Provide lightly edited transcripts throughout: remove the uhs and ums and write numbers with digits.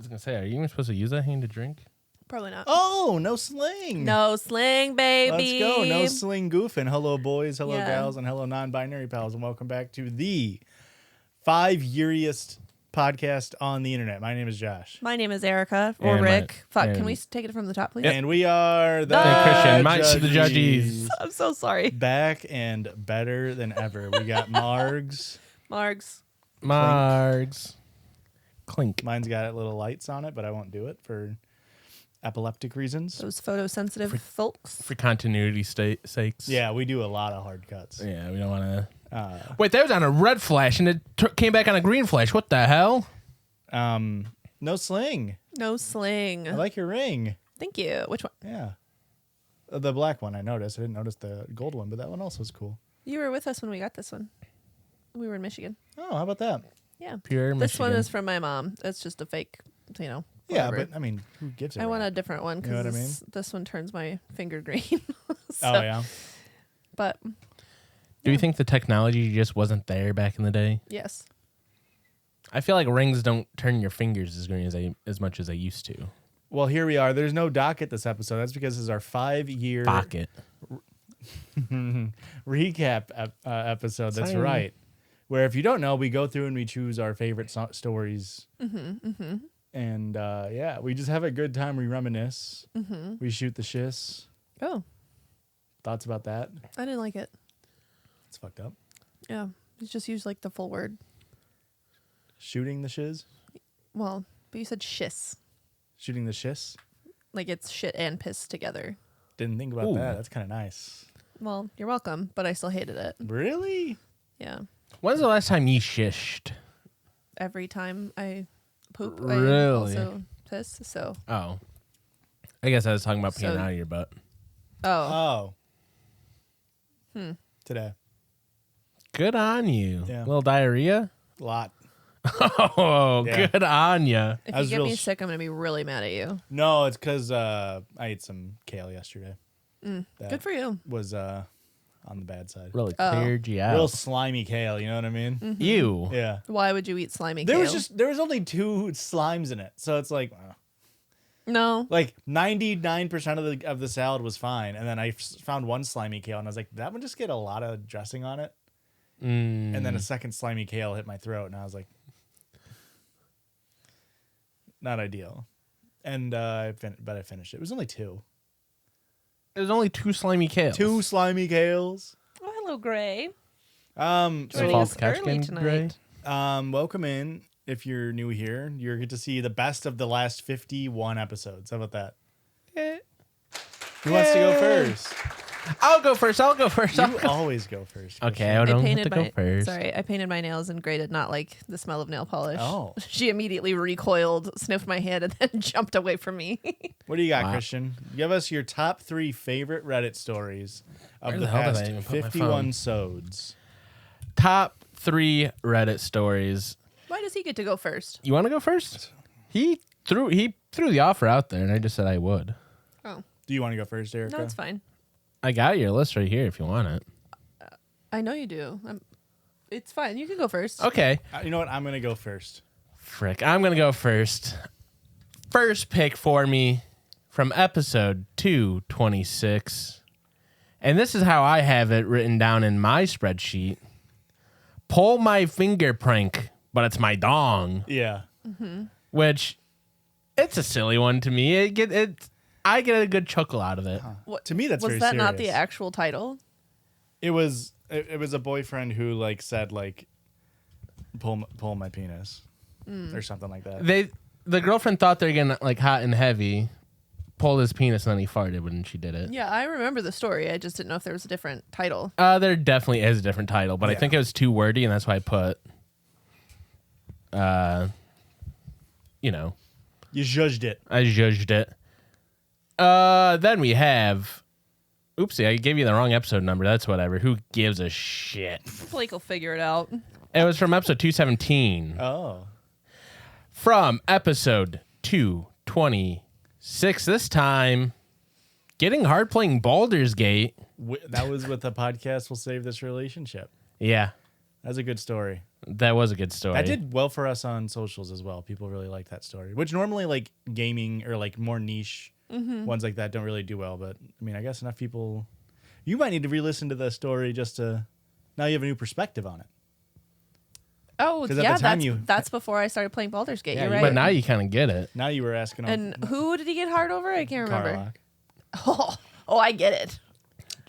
gonna say, are you even supposed to use that hand to drink? Probably not. Oh, no sling. No sling, baby. Let's go. No sling goofing. Hello, boys. Hello, Yeah. gals. And hello, non-binary pals. And welcome back to the 5-yeariest podcast on the internet. My name is Josh. My name is Erika or And Rick. Can we take it from the top, please? And we are the Christian. The Judgies. Judgies. I'm so sorry. Back and better than ever. We got Margs. Margs. Clink. Mine's got little lights on it, but I won't do it for epileptic reasons. Those photosensitive folks. For continuity sakes. Yeah, we do a lot of hard cuts. Yeah, we don't want to. Wait, that was on a red flash, and it came back on a green flash. What the hell? No sling. No sling. I like your ring. Thank you. Which one? Yeah. The black one I noticed. I didn't notice the gold one, but that one also was cool. You were with us when we got this one. We were in Michigan. Oh, how about that? Yeah. Pure This one Michigan. is from my mom. It's just a fake, Yeah, whatever. but I mean, who gives a I want rap? a different one You know because what I mean? this one turns my finger green. Oh, yeah. But Do you think the technology just wasn't there back in the day? yes. I feel like rings don't turn your fingers as green as much as they used to. Well, here we are. There's no docket this episode. That's because this is our 5-year Pocket. recap episode. That's Sorry. right. Where if you don't know, we go through and we choose our favorite stories. And yeah, we just have a good time. We reminisce. We shoot the shiz. Oh, Thoughts about that? I didn't like it. It's fucked up. Yeah. It's just used like the full word. Shooting the shiz? Well, but you said shiss. Shooting the shiz? Like it's shit and piss together. Didn't think about Ooh. that. That's kind of nice. Well, you're welcome, but I still hated it. Really? Yeah. When's the last time you shished? Every time I poop, Really? I also piss. So, Oh. I guess I was talking about peeing So- out of your butt. oh, Today. Good on you. Yeah. Little diarrhea? A lot. Oh, Yeah. good on ya. if I you was get real me sick, I'm gonna be really mad at you. No, it's because I ate some kale yesterday. That Good for you. was on the bad side. Really Oh. cleared you out. Real slimy kale, you know what I mean? Ew. Yeah. Why would you eat slimy There kale? was only 2 slimes in it. So it's like No. like 99% of the salad was fine, and then I found one slimy kale and I was like, did that one just get a lot of dressing on it? And then a second slimy kale hit my throat and I was like, not ideal. And but I finished it. It was only 2. There's only 2 slimy kales. 2 slimy kales. Oh, hello, Gray. So Joining false us catch early game, tonight. Gray? welcome in. If you're new here, you're going to see the best of the last 51 episodes. How about that? Who wants to go first? I'll go first. You always go first. Okay, I I don't have painted to go my first. sorry. I painted my nails, and Gray did not like the smell of nail polish. Oh. She immediately recoiled, sniffed my hand, and then jumped away from me. What do you got, Wow. Christian? Give us your top 3 favorite Reddit stories of Where the the hell did past I even put my 51 phone? sods. Top 3 Reddit stories. Why does he get to go first? You want to go first? He threw the offer out there, and I just said I would. Oh, Do you want to go first, Erika? no, it's fine. I got your list right here if you want it. I know you do. It's fine. You can go first. Okay. You know what? I'm going to go first. Frick. I'm going to go first. First pick for me from episode 226. And this is how I have it written down in my spreadsheet. Pull my finger prank, but it's my dong. Yeah. Which, it's a silly one to me. I get a good chuckle out of it. What, To me, that's was very that not the serious. actual title? It was a boyfriend who like said like pull my penis or something like that. The girlfriend thought they were getting like hot and heavy, pulled his penis, and then he farted when she did it. Yeah, I remember the story. I just didn't know if there was a different title. There definitely is a different title, but I Yeah. think it was too wordy, and that's why I put, You judged it. I judged it. Then we have, oopsie, I gave you the wrong episode number. That's whatever. Who gives a shit? Blake will figure it out. It was from episode 217. Oh. From episode 226. This time, getting hard playing Baldur's Gate. That was with the podcast. We'll save this relationship. Yeah. That's a good story. That was a good story. That did well for us on socials as well. People really like that story, which normally like gaming or like more niche ones like that don't really do well. But I mean, I guess enough people. You might need to re-listen to the story just to now you have a new perspective on it. Oh, 'Cause at yeah, the time that's before I started playing Baldur's Gate. Yeah, You're you- right. But now you kind of get it. Now you were asking. And who did he get hard over? I can't remember. Carlock. Oh, I get it.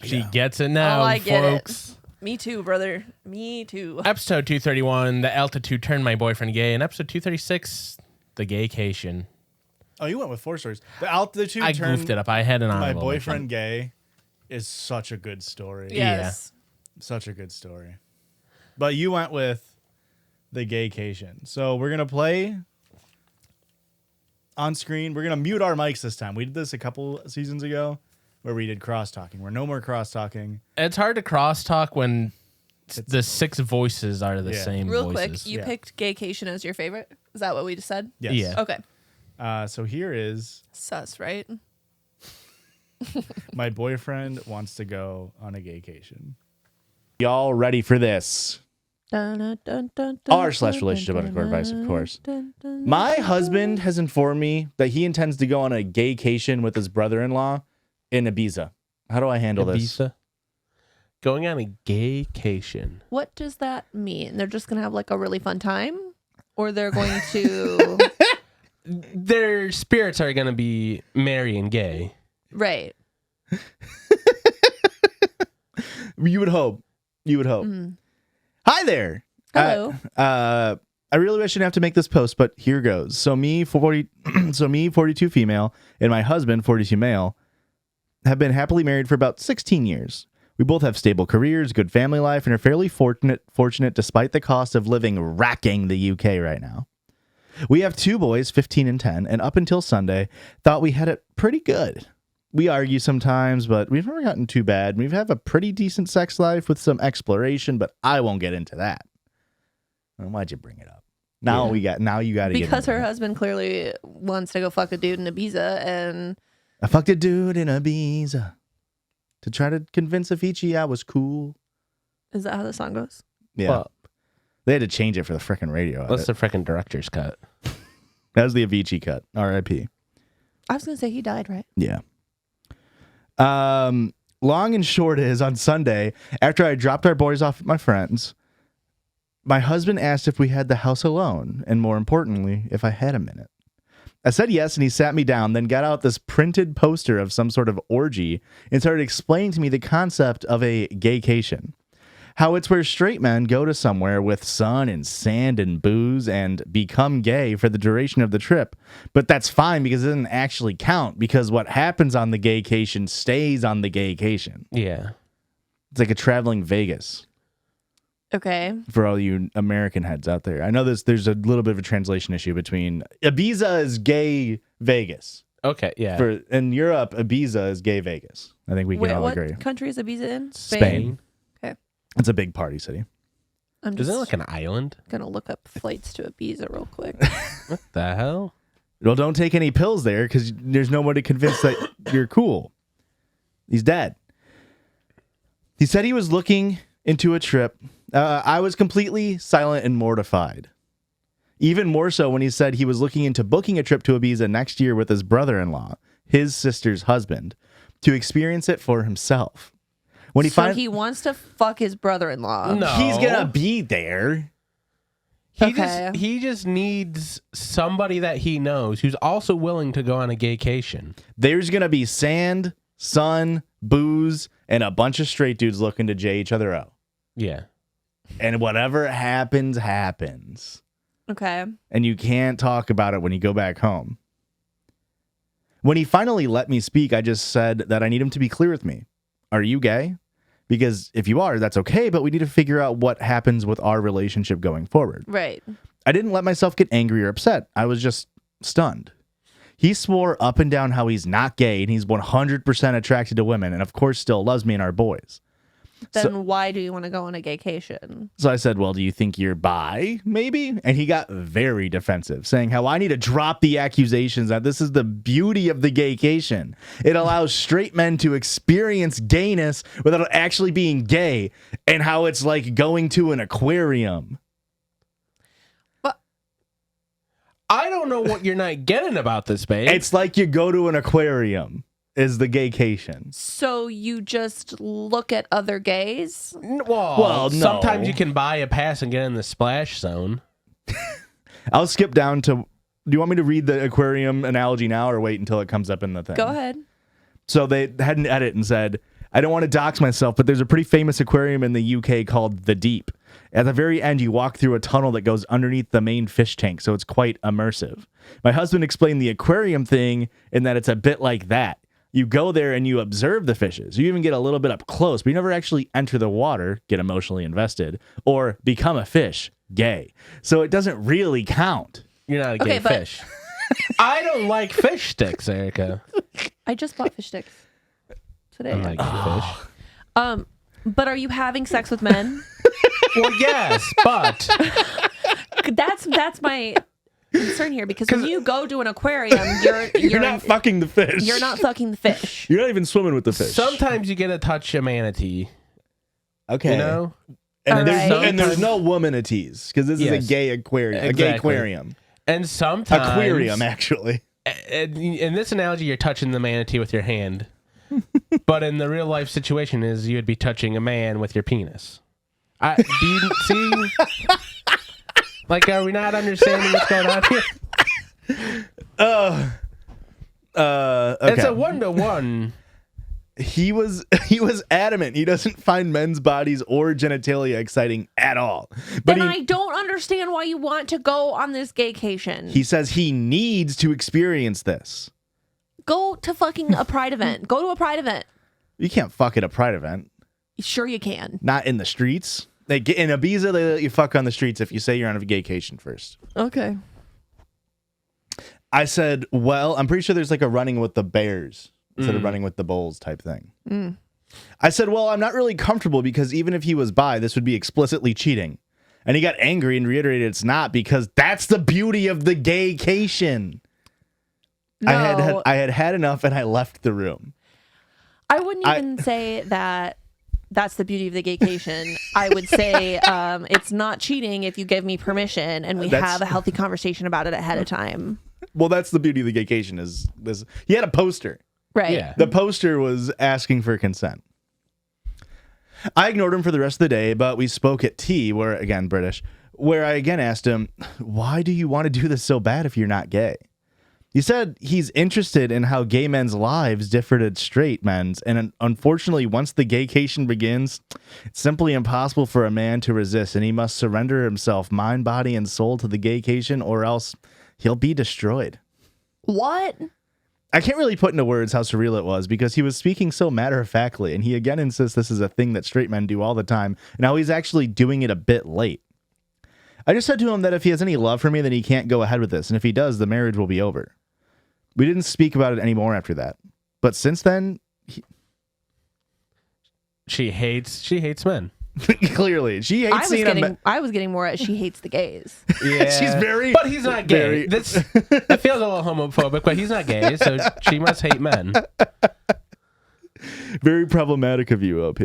She gets it now, Oh, I get folks. it. Me too, brother. Me too. Episode 231, the altitude turned my boyfriend gay. And episode 236, the gaycation. Oh, you went with 4 stories. The altitude I turned goofed it up. I had an my honorable boyfriend gay is such a good story. Yes. Such a good story. But you went with the gaycation. So we're going to play on screen. We're going to mute our mics this time. We did this a couple seasons ago where we did cross-talking. We're no more cross-talking. It's hard to crosstalk when the 6 voices are the same Real voices. quick, you picked Gaycation as your favorite? Is that what we just said? Yes. Yeah. Okay. So here is Sus, right? my boyfriend wants to go on a gaycation. Y'all ready for this? r/relationship underscore advice, of course. My husband has informed me that he intends to go on a gaycation with his brother-in-law in Ibiza. How do I handle this? Ibiza. Going on a gaycation. What does that mean? They're just going to have like a really fun time? Or they're going to... Their spirits are going to be merry and gay. Right. You would hope. You would hope. Hi there. Hello. I really wish I didn't have to make this post, but here goes. So me, 42 female, and my husband, 42 male, have been happily married for about 16 years. We both have stable careers, good family life, and are fairly fortunate despite the cost of living racking the UK right now. We have 2 boys, 15 and 10, and up until Sunday, thought we had it pretty good. We argue sometimes, but we've never gotten too bad. We have a pretty decent sex life with some exploration, but I won't get into that. Well, why'd you bring it up? Now you got to Because her husband clearly wants to go fuck a dude in Ibiza, and I fucked a dude in Ibiza to try to convince Avicii I was cool. is that how the song goes? Yeah. Well, They had to change it for the freaking radio. that's the freaking director's cut. That was the Avicii cut. R.I.P. I was going to say he died, right? Yeah. Long and short is on Sunday, after I dropped our boys off at my friend's, my husband asked if we had the house alone, and more importantly, if I had a minute. I said yes, and he sat me down, then got out this printed poster of some sort of orgy and started explaining to me the concept of a gaycation. How it's where straight men go to somewhere with sun and sand and booze and become gay for the duration of the trip. But that's fine because it doesn't actually count, because what happens on the gaycation stays on the gaycation. Yeah. It's like a traveling Vegas Okay. for all you American heads out there. I know there's a little bit of a translation issue between Ibiza is gay Vegas. Okay, yeah. For in Europe, Ibiza is gay Vegas. I think we can all what agree. country is Ibiza in? Spain. Okay. It's a big party city. I'm Isn't it just like an island? going to look up flights to Ibiza real quick. What the hell? Well, don't take any pills there because there's no one to convince that you're cool. He's dead. He said he was looking into a trip. I was completely silent and mortified. Even more so when he said he was looking into booking a trip to Ibiza next year with his brother-in-law, his sister's husband, to experience it for himself. When he So he wants to fuck his brother-in-law. No. he's gonna be there. Okay. He just needs somebody that he knows who's also willing to go on a gaycation. There's gonna be sand, sun, booze, and a bunch of straight dudes looking to J each other out. Yeah. And whatever happens, happens. Okay. And you can't talk about it when you go back home. When he finally let me speak, I just said that I need him to be clear with me. Are you gay? Because if you are, that's okay, but we need to figure out what happens with our relationship going forward. Right. I didn't let myself get angry or upset. I was just stunned. He swore up and down how he's not gay and he's 100% attracted to women and of course still loves me and our boys. Then why do you want to go on a gaycation? So I said, well, do you think you're bi, maybe? And he got very defensive, saying how I need to drop the accusations that this is the beauty of the gaycation. It allows straight men to experience gayness without actually being gay, and how it's like going to an aquarium. I don't know what you're not getting about this, babe. It's like you go to an aquarium is the gaycation. So you just look at other gays? Well, no. Sometimes you can buy a pass and get in the splash zone. I'll skip down to... Do you want me to read the aquarium analogy now or wait until it comes up in the thing? Go ahead. So they had an edit and said, I don't want to dox myself, but there's a pretty famous aquarium in the UK called The Deep. At the very end, you walk through a tunnel that goes underneath the main fish tank, so it's quite immersive. My husband explained the aquarium thing in that it's a bit like that. You go there and you observe the fishes. You even get a little bit up close, but you never actually enter the water, get emotionally invested, or become a fish, gay. So it doesn't really count. You're not a gay fish. I don't like fish sticks, Erika. I just bought fish sticks today. I like fish. But are you having sex with men? Well, yes, but That's my concern here, because when you go to an aquarium, you're not fucking the fish. You're not fucking the fish. You're not even swimming with the fish. sometimes you get to touch a manatee. Okay. You know? And, Alright. there's no womanities because this is a Yes. gay aquarium. A gay aquarium. And sometimes... Aquarium, actually. In this analogy, you're touching the manatee with your hand. But in the real life situation is you would be touching a man with your penis. Do you see? Like, are we not understanding what's going on here? Okay. It's a 1-to-1. He was adamant he doesn't find men's bodies or genitalia exciting at all. But Then I don't understand why you want to go on this gaycation. he says he needs to experience this. Go to fucking a pride event. Go to a pride event. You can't fuck at a pride event. Sure you can. Not in the streets. They get in Ibiza, they let you fuck on the streets if you say you're on a gaycation first. Okay. I said, well, I'm pretty sure there's like a running with the bears instead of running with the bulls type thing. I said, well, I'm not really comfortable because even if he was bi, this would be explicitly cheating. And he got angry and reiterated it's not because that's the beauty of the gaycation. No, I had enough and I left the room. I wouldn't even say that that's the beauty of the gaycation. I would say it's not cheating if you give me permission and we have a healthy conversation about it ahead of time. Well, that's the beauty of the gaycation is this. He had a poster. Right. Yeah. The poster was asking for consent. I ignored him for the rest of the day, but we spoke at tea, where, again, British, where I again asked him, why do you want to do this so bad if you're not gay? He said he's interested in how gay men's lives differ to straight men's, and unfortunately, once the gaycation begins, it's simply impossible for a man to resist, and he must surrender himself, mind, body, and soul to the gaycation, or else he'll be destroyed. What? I can't really put into words how surreal it was because he was speaking so matter-of-factly, and he again insists this is a thing that straight men do all the time, and now he's actually doing it a bit late. I just said to him that if he has any love for me, then he can't go ahead with this, and if he does, the marriage will be over. We didn't speak about it anymore after that. But since then, She hates men. clearly, she hates seeing him. I was getting more at she hates the gays. Yeah. She's very... But he's not gay. That feels a little homophobic, but he's not gay, so she must hate men. Very problematic of you, OP.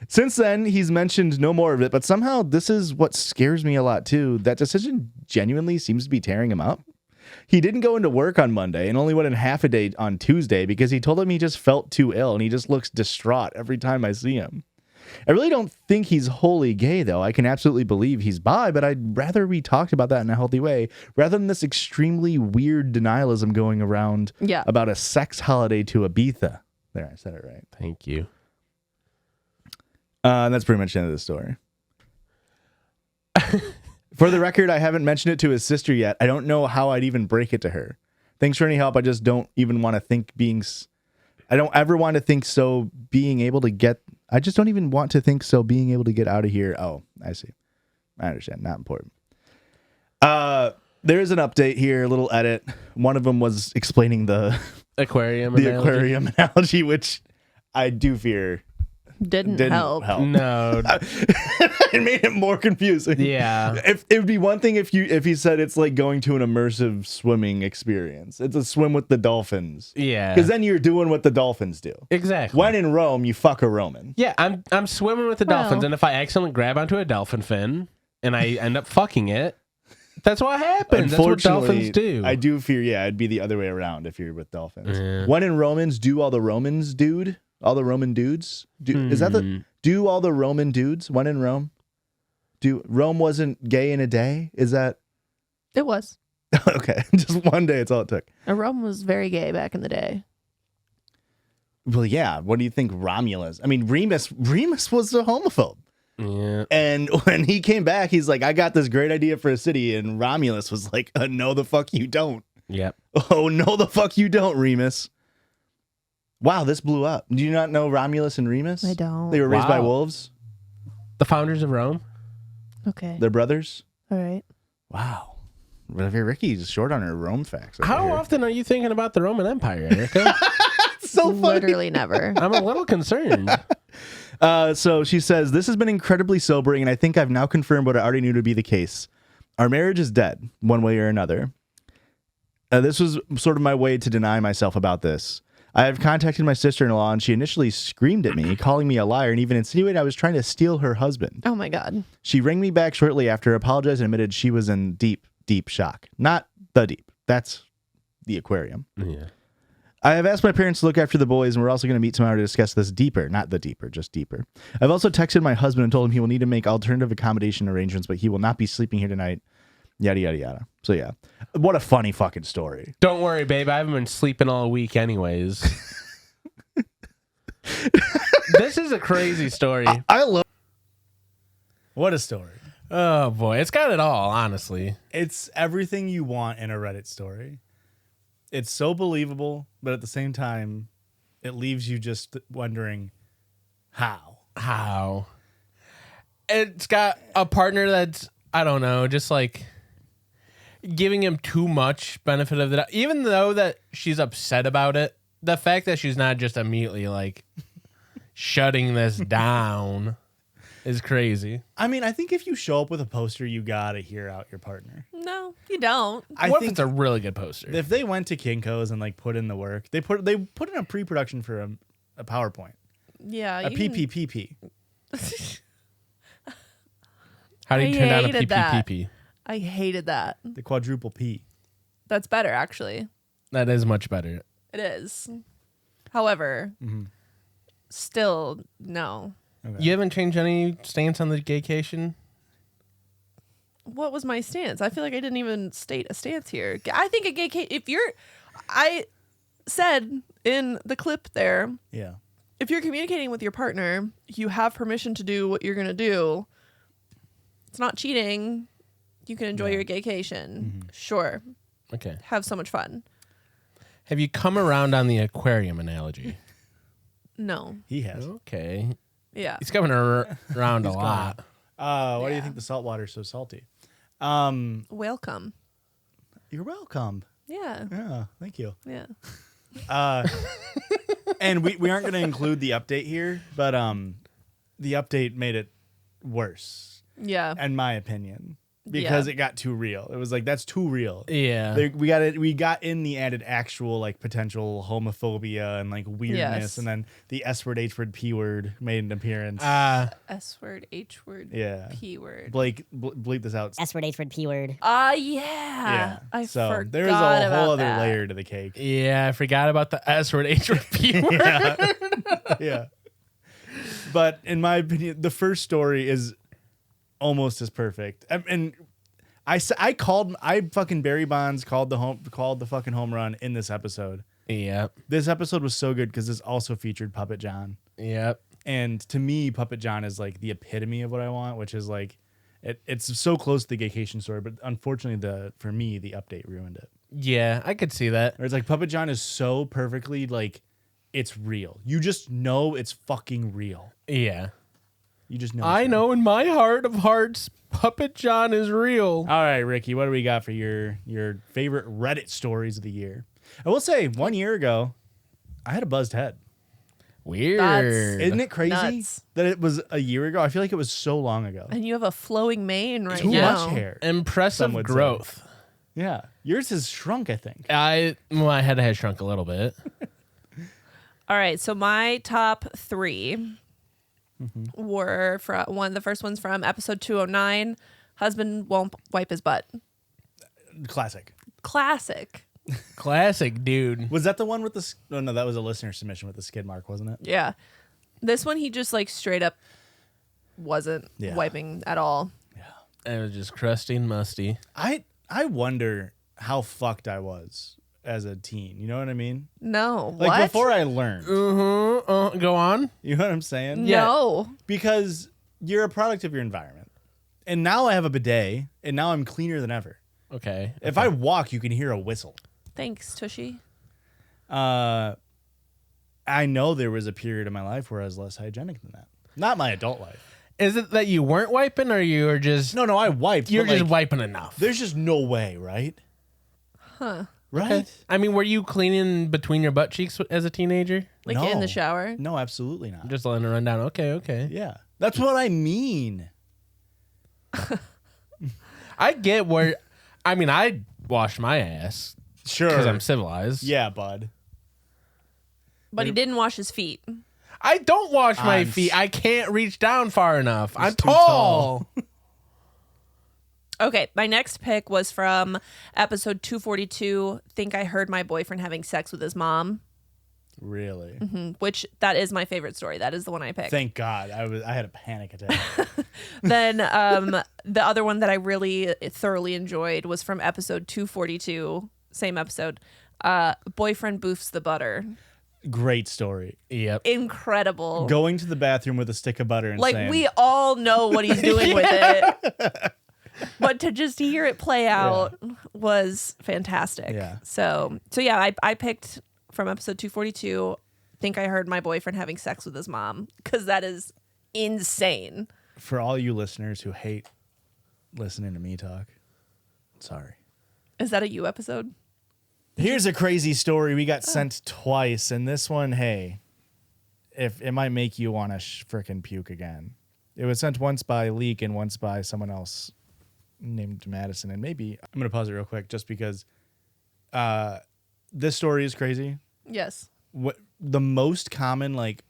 Since then, he's mentioned no more of it, but somehow this is what scares me a lot, too. That decision genuinely seems to be tearing him up. He didn't go into work on Monday and only went in half a day on Tuesday because he told him he just felt too ill and he just looks distraught every time I see him. I really don't think he's wholly gay, though. I can absolutely believe he's bi, but I'd rather we talked about that in a healthy way rather than this extremely weird denialism going around about a sex holiday to Ibiza. There, I said it right. Thank you. And that's pretty much the end of the story. For the record, I haven't mentioned it to his sister yet. I don't know how I'd even break it to her. Thanks for any help. I just don't even want to think I don't ever want to think so being able to get... I just don't even want to think so being able to get out of here. Oh, I see. I understand. Not important. There is an update here, a little edit. One of them was explaining the aquarium analogy, which I do fear Didn't help. No. It made it more confusing. Yeah. If it would be one thing if he said it's like going to an immersive swimming experience. It's a swim with the dolphins. Yeah. Because then you're doing what the dolphins do. Exactly. When in Rome, you fuck a Roman. Yeah, I'm swimming with the dolphins, and if I accidentally grab onto a dolphin fin and I end up fucking it, That's what happens. That's what dolphins do. I do fear, it'd be the other way around if you're with dolphins. When in Romans, do all the Romans, dude? All the Roman dudes? Is that do all the Roman dudes? When in Rome? Rome wasn't gay in a day? Is that? It was. Okay. Just one day, it's all it took. Rome was very gay back in the day. Well, yeah. What do you think Romulus? I mean, Remus was a homophobe. Yeah. And when he came back, he's like, I got this great idea for a city. And Romulus was like, no, the fuck you don't. Yep. Oh, no, the fuck you don't, Remus. Wow, this blew up. Do you not know Romulus and Remus? I don't. They were raised by wolves. The founders of Rome. Okay. They're brothers. All right. Wow. Ricky's short on her Rome facts. How often are you thinking about the Roman Empire, Erika? So funny. Literally never. I'm a little concerned. So she says, this has been incredibly sobering, and I think I've now confirmed what I already knew to be the case. Our marriage is dead, one way or another. This was sort of my way to deny myself about this. I have contacted my sister-in-law, and she initially screamed at me, calling me a liar, and even insinuated I was trying to steal her husband. Oh, my God. She rang me back shortly after, apologized, and admitted she was in deep, deep shock. Not the deep. That's the aquarium. Yeah. I have asked my parents to look after the boys, and we're also going to meet tomorrow to discuss this deeper. Not the deeper, just deeper. I've also texted my husband and told him he will need to make alternative accommodation arrangements, but he will not be sleeping here tonight. Yada, yada, yada. So, yeah. What a funny fucking story. Don't worry, babe. I haven't been sleeping all week anyways. This is a crazy story. I love. What a story. Oh, boy. It's got it all, honestly. It's everything you want in a Reddit story. It's so believable, but at the same time, it leaves you just wondering how. It's got a partner that's, I don't know, just like giving him too much benefit of the doubt. Even though that she's upset about it, the fact that she's not just immediately like shutting this down is crazy. I mean, I think if you show up with a poster, you gotta hear out your partner. No, you don't. I What if think it's a really good poster? if they went to Kinko's and like put in the work, they put in a pre-production for a PowerPoint, Yeah. a PPPP. How do you I turn down a hated that. PPPP? I hated that. The quadruple P. That's better, actually. That is much better. It is. However, still, no. Okay. You haven't changed any stance on the gaycation? What was my stance? I feel like I didn't even state a stance here. I think a gay case, I said in the clip there, Yeah. if you're communicating with your partner, you have permission to do what you're going to do. It's not cheating. You can enjoy your gaycation. Sure. Okay. Have so much fun. Have you come around on the aquarium analogy? No. He has. Okay. Yeah. He's coming around a lot. Why do you think the salt water is so salty? Welcome. You're welcome. Yeah. Yeah, thank you. Yeah. And we aren't going to include the update here, but the update made it worse, Yeah. in my opinion, because it got too real. It was like, that's too real. Yeah. We got in the added actual like potential homophobia and like weirdness, Yes. and then the S word, H word, P word made an appearance. S word, H word, Yeah. P word. Blake, bleep this out. S word, H word, P word. Yeah. I so forgot there's a whole about other that. layer to the cake. Yeah, I forgot about the S word, H word, P word. Yeah. But in my opinion, the first story is almost as perfect. And I fucking Barry Bonds called the fucking home run in this episode. Yep. This episode was so good because this also featured Puppet John. Yep. And to me, Puppet John is like the epitome of what I want, which is like it's so close to the gaycation story, but unfortunately for me, the update ruined it. Yeah, I could see that. Where it's like Puppet John is so perfectly like it's real. You just know it's fucking real. Yeah. You just know. I it's real. know in my heart of hearts, Puppet John is real. All right, Ricky, what do we got for your favorite Reddit stories of the year? I will say 1 year ago, I had a buzzed head. Weird. Isn't it crazy Nuts. that it was a year ago? I feel like it was so long ago. And you have a flowing mane right Too now. much hair. Impressive Some would say. growth. Yeah. Yours has shrunk, I think. My head has shrunk a little bit. All right, so my top 3 were from the first one's from episode 209. Husband won't wipe his butt. Classic. Classic, dude. Was that the one with the? Oh no, that was a listener submission with the skid mark, wasn't it? Yeah. This one, he just like straight up wasn't Yeah. wiping at all. It was just crusty and musty. I wonder how fucked I was as a teen. You know what I mean? No. Like what? before I learned. Go on. You know what I'm saying? No. Because you're a product of your environment. And now I have a bidet, and now I'm cleaner than ever. Okay. If I walk, you can hear a whistle. Thanks, Tushy. I know there was a period in my life where I was less hygienic than that. Not my adult life. Is it that you weren't wiping, or you were just No, I wiped. you're but, just like, wiping enough? There's just no way, right? Huh. Right? I mean, were you cleaning between your butt cheeks as a teenager? Like No. in the shower? No, absolutely not. Just letting it run down. Okay. Yeah. That's what I mean. I get where. I mean, I wash my ass Sure. because I'm civilized. Yeah, bud. But he didn't wash his feet. I don't wash my I'm feet. I can't reach down far enough. I'm too tall. Okay, my next pick was from episode 242. Think I heard my boyfriend having sex with his mom, Really? which that is my favorite story. That is the one I picked. Thank God. I had a panic attack. Then the other one that I really thoroughly enjoyed was from episode 242, same episode. Boyfriend boofs the butter. Great story. Yep. Incredible. Going to the bathroom with a stick of butter and Like saying, we all know what he's doing with it. But to just hear it play out was fantastic. Yeah. So yeah, I picked from episode 242, think I heard my boyfriend having sex with his mom, because that is insane. for all you listeners who hate listening to me talk, sorry. Is that a you episode? Here's a crazy story we got sent twice, and this one, hey, if it might make you want to frickin' puke again. It was sent once by Leak and once by someone else named Madison, and maybe I'm gonna pause it real quick just because this story is crazy. Yes. What the most common, like,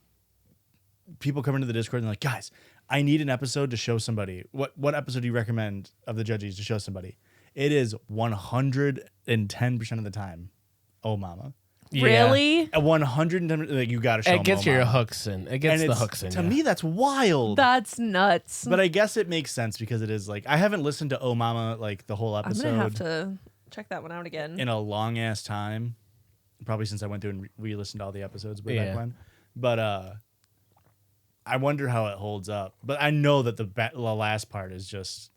people come into the Discord and they're like, guys, I need an episode to show somebody. What episode do you recommend of the Judgies to show somebody? It is 110% of the time, Oh Mama. Yeah. Really? At 110%, like, you got to show It gets Oh your Mama. hooks in. It gets And the it's- hooks in. To ya. me, that's wild. That's nuts. But I guess it makes sense because it is like, I haven't listened to Oh Mama, like, the whole I'm episode gonna have to check that one out again. in a long ass time. Probably since I went through and re-listened to all the episodes way back Yeah. when. But I wonder how it holds up. But I know that the last part is just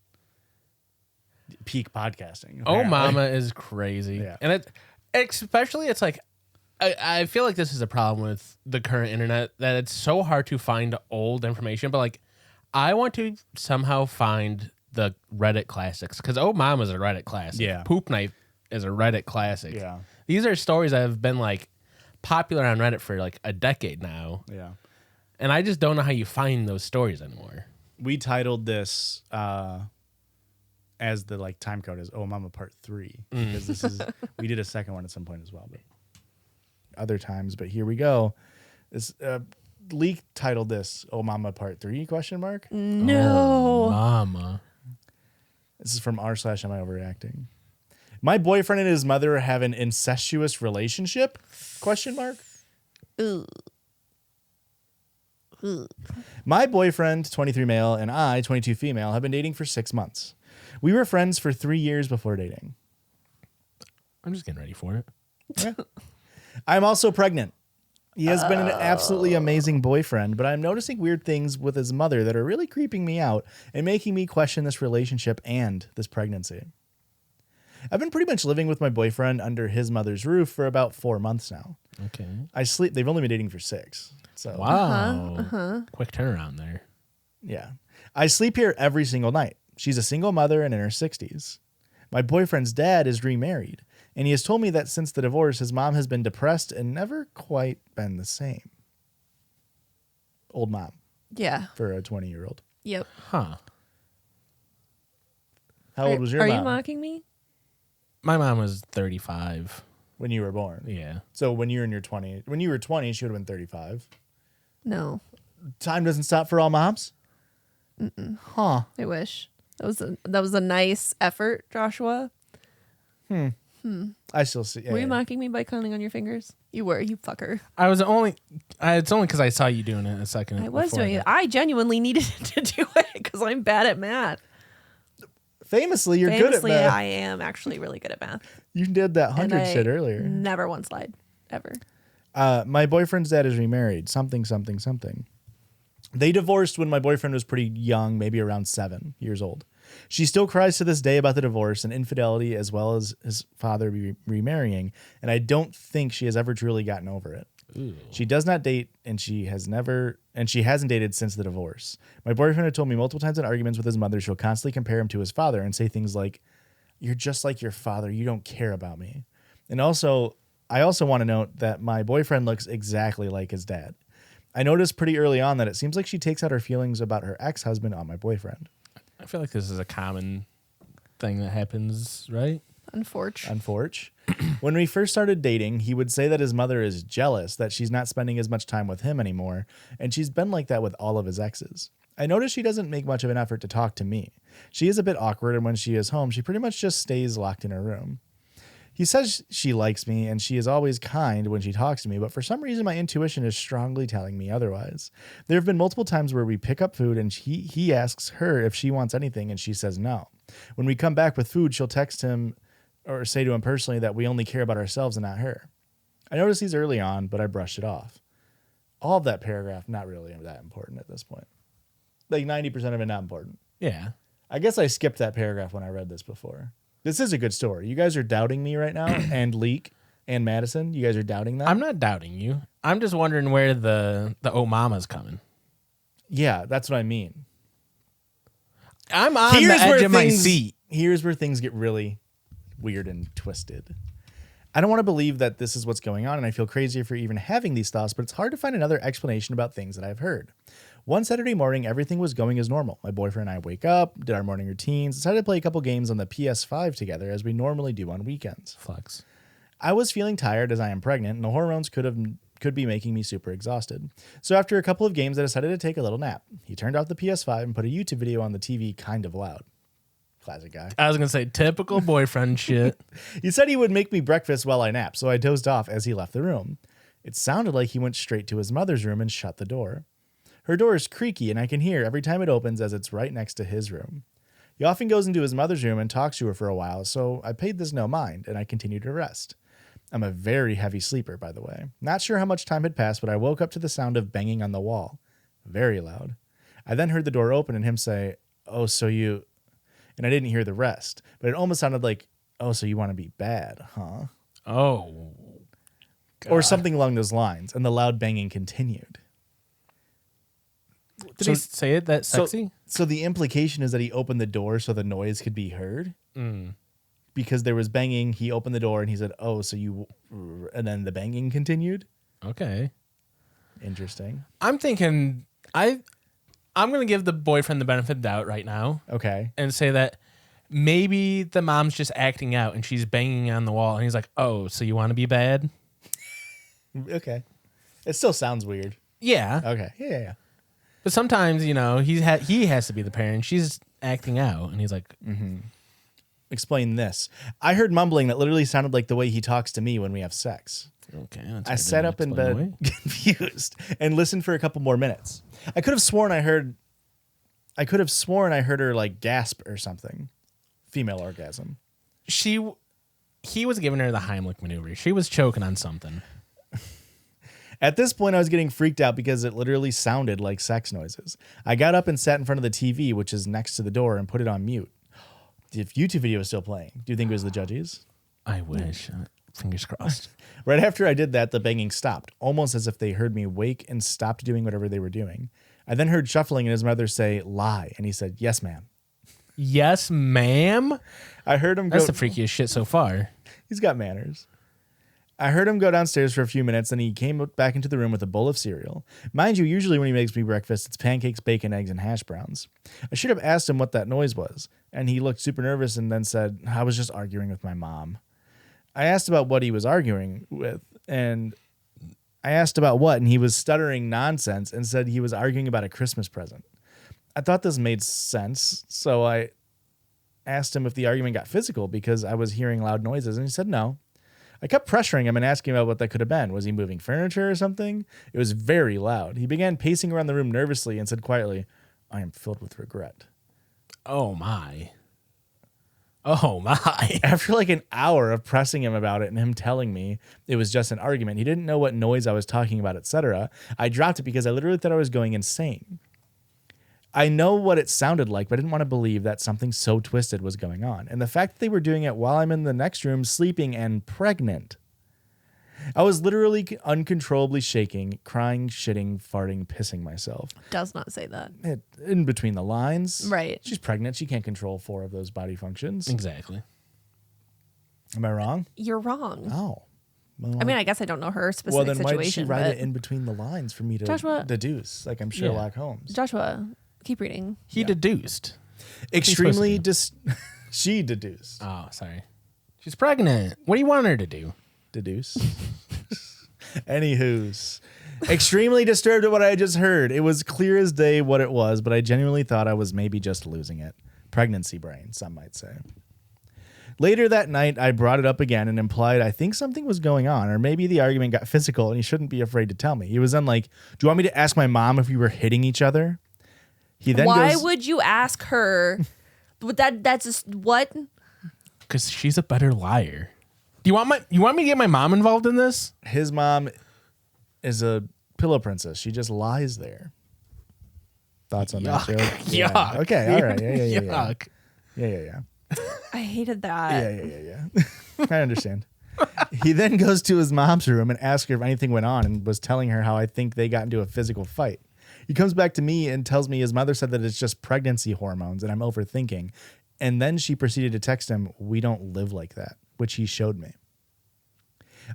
peak podcasting. Oh apparently. Mama is crazy. Yeah. And it's like I feel like this is a problem with the current internet, that it's so hard to find old information, but like I want to somehow find the Reddit classics, because Oh Mama is a Reddit classic. Yeah. Poop Knife is a Reddit classic. Yeah. These are stories that have been like popular on Reddit for like a decade now. Yeah. And I just don't know how you find those stories anymore. We titled this as the like time code as Oh Mama Part 3. Because this is we did a second one at some point as well, but other times. But here we go. This Leak titled this Oh Mama Part 3 question mark. No. Mama. This is from r/am I overreacting. My boyfriend and his mother have an incestuous relationship? Question mark. Ooh. My boyfriend, 23 male, and I, 22 female, have been dating for 6 months. We were friends for 3 years before dating. I'm just getting ready for it. I'm also pregnant. He has been an absolutely amazing boyfriend, but I'm noticing weird things with his mother that are really creeping me out and making me question this relationship and this pregnancy. I've been pretty much living with my boyfriend under his mother's roof for about 4 months now. Okay. They've only been dating for 6. So Wow. Quick turnaround there. yeah. I sleep here every single night. She's a single mother and in her 60s. My boyfriend's dad is remarried, and he has told me that since the divorce, his mom has been depressed and never quite been the same. Old mom Yeah. for a 20-year-old. Yep. Huh. How old was your Are mom you mocking me? My mom was 35. when you were born? Yeah. So when you were in your 20s, when you were 20, she would have been 35. No. Time doesn't stop for all moms? Huh. I wish. That was a nice effort, Joshua. I still see. Were you mocking me by counting on your fingers? You were, you fucker. It's only because I saw you doing it a second. I was doing it. I genuinely needed to do it because I'm bad at math. Famously, you're good at math. I am actually really good at math. You did that 100 shit earlier. Never once lied, ever. My boyfriend's dad is remarried. Something. They divorced when my boyfriend was pretty young, maybe around 7 years old. She still cries to this day about the divorce and infidelity, as well as his father remarrying, and I don't think she has ever truly gotten over it. Ooh. She does not date, and she hasn't dated since the divorce. My boyfriend had told me multiple times in arguments with his mother, she'll constantly compare him to his father and say things like, "You're just like your father. You don't care about me." And I also want to note that my boyfriend looks exactly like his dad. I noticed pretty early on that it seems like she takes out her feelings about her ex-husband on my boyfriend. I feel like this is a common thing that happens, right? Unfortunate. When we first started dating, he would say that his mother is jealous that she's not spending as much time with him anymore, and she's been like that with all of his exes. I notice she doesn't make much of an effort to talk to me. She is a bit awkward, and when she is home, she pretty much just stays locked in her room. He says she likes me and she is always kind when she talks to me, but for some reason my intuition is strongly telling me otherwise. There have been multiple times where we pick up food and he asks her if she wants anything and she says no. When we come back with food, she'll text him or say to him personally that we only care about ourselves and not her. I noticed these early on, but I brushed it off. All of that paragraph, not really that important at this point. Like 90% of it, not important. Yeah. I guess I skipped that paragraph when I read this before. This is a good story. You guys are doubting me right now, and Leek and Madison. You guys are doubting that? I'm not doubting you. I'm just wondering where the oh mama's coming. Yeah, that's what I mean. I'm on the edge of my seat. Here's where things get really weird and twisted. I don't want to believe that this is what's going on, and I feel crazy for even having these thoughts, but it's hard to find another explanation about things that I've heard. One Saturday morning, everything was going as normal. My boyfriend and I wake up, did our morning routines, decided to play a couple games on the PS5 together as we normally do on weekends. Flex. I was feeling tired as I am pregnant, and the hormones could be making me super exhausted. So after a couple of games, I decided to take a little nap. He turned off the PS5 and put a YouTube video on the TV kind of loud. Classic guy. I was going to say typical boyfriend shit. He said he would make me breakfast while I napped, so I dozed off as he left the room. It sounded like he went straight to his mother's room and shut the door. Her door is creaky, and I can hear every time it opens as it's right next to his room. He often goes into his mother's room and talks to her for a while, so I paid this no mind, and I continued to rest. I'm a very heavy sleeper, by the way. Not sure how much time had passed, but I woke up to the sound of banging on the wall. Very loud. I then heard the door open and him say, "Oh, so you..." And I didn't hear the rest, but it almost sounded like, "Oh, so you want to be bad, huh?" Oh. God. Or something along those lines, and the loud banging continued. Did he say it that sexy? So the implication is that he opened the door so the noise could be heard. Because there was banging, he opened the door and he said, "Oh, so you..." And then the banging continued. Okay. Interesting. I'm thinking, I'm going to give the boyfriend the benefit of the doubt right now. Okay. And say that maybe the mom's just acting out and she's banging on the wall and he's like, "Oh, so you want to be bad?" Okay. It still sounds weird. Yeah. Okay. Yeah. But sometimes, he has to be the parent. She's acting out, and he's like, Explain this. I heard mumbling that literally sounded like the way he talks to me when we have sex. "Okay." I sat up in bed confused and listened for a couple more minutes. I could have sworn I heard her like gasp or something. Female orgasm. He was giving her the Heimlich maneuver. She was choking on something. At this point, I was getting freaked out because it literally sounded like sex noises. I got up and sat in front of the TV, which is next to the door, and put it on mute. The YouTube video is still playing. Do you think it was the Judgies? I wish. Fingers crossed. Right after I did that, the banging stopped, almost as if they heard me wake and stopped doing whatever they were doing. I then heard shuffling and his mother say, "Lie," and he said, "Yes, ma'am." Yes, ma'am? I heard him go... That's the freakiest shit so far. He's got manners. I heard him go downstairs for a few minutes, and he came back into the room with a bowl of cereal. Mind you, usually when he makes me breakfast, it's pancakes, bacon, eggs, and hash browns. I should have asked him what that noise was, and he looked super nervous and then said, "I was just arguing with my mom." I asked about what he was arguing with, and he was stuttering nonsense and said he was arguing about a Christmas present. I thought this made sense, so I asked him if the argument got physical because I was hearing loud noises, and he said no. I kept pressuring him and asking about what that could have been. Was he moving furniture or something? It was very loud. He began pacing around the room nervously and said quietly, I am filled with regret. Oh, my. Oh, my. After like an hour of pressing him about it and him telling me it was just an argument, he didn't know what noise I was talking about, etc. I dropped it because I literally thought I was going insane. I know what it sounded like, but I didn't want to believe that something so twisted was going on. And the fact that they were doing it while I'm in the next room sleeping and pregnant. I was literally uncontrollably shaking, crying, shitting, farting, pissing myself. Does not say that. In between the lines. Right. She's pregnant. She can't control 4 of those body functions. Exactly. Am I wrong? You're wrong. Oh. Well, I mean, I guess I don't know her specific well, then situation. why did she write but it in between the lines for me to Joshua- deduce? Like I'm Sherlock Holmes. Joshua, keep reading. He deduced. Extremely she deduced. Oh, sorry. She's pregnant. What do you want her to do? Deduce. Anywho's. Extremely disturbed at what I had just heard. It was clear as day what it was, but I genuinely thought I was maybe just losing it. Pregnancy brain, some might say. Later that night, I brought it up again and implied I think something was going on, or maybe the argument got physical and he shouldn't be afraid to tell me. He was then like, do you want me to ask my mom if we were hitting each other? He then Why goes, would you ask her? That's just what? Because she's a better liar. Do you want me to get my mom involved in this? his mom is a pillow princess. She just lies there. Thoughts on that Yuck. joke? Yeah. Yuck. Okay, all right. Yeah. Yuck. Yeah. I hated that. Yeah. I understand. He then goes to his mom's room and asks her if anything went on and was telling her how I think they got into a physical fight. He comes back to me and tells me his mother said that it's just pregnancy hormones and I'm overthinking. And then she proceeded to text him, we don't live like that, which he showed me.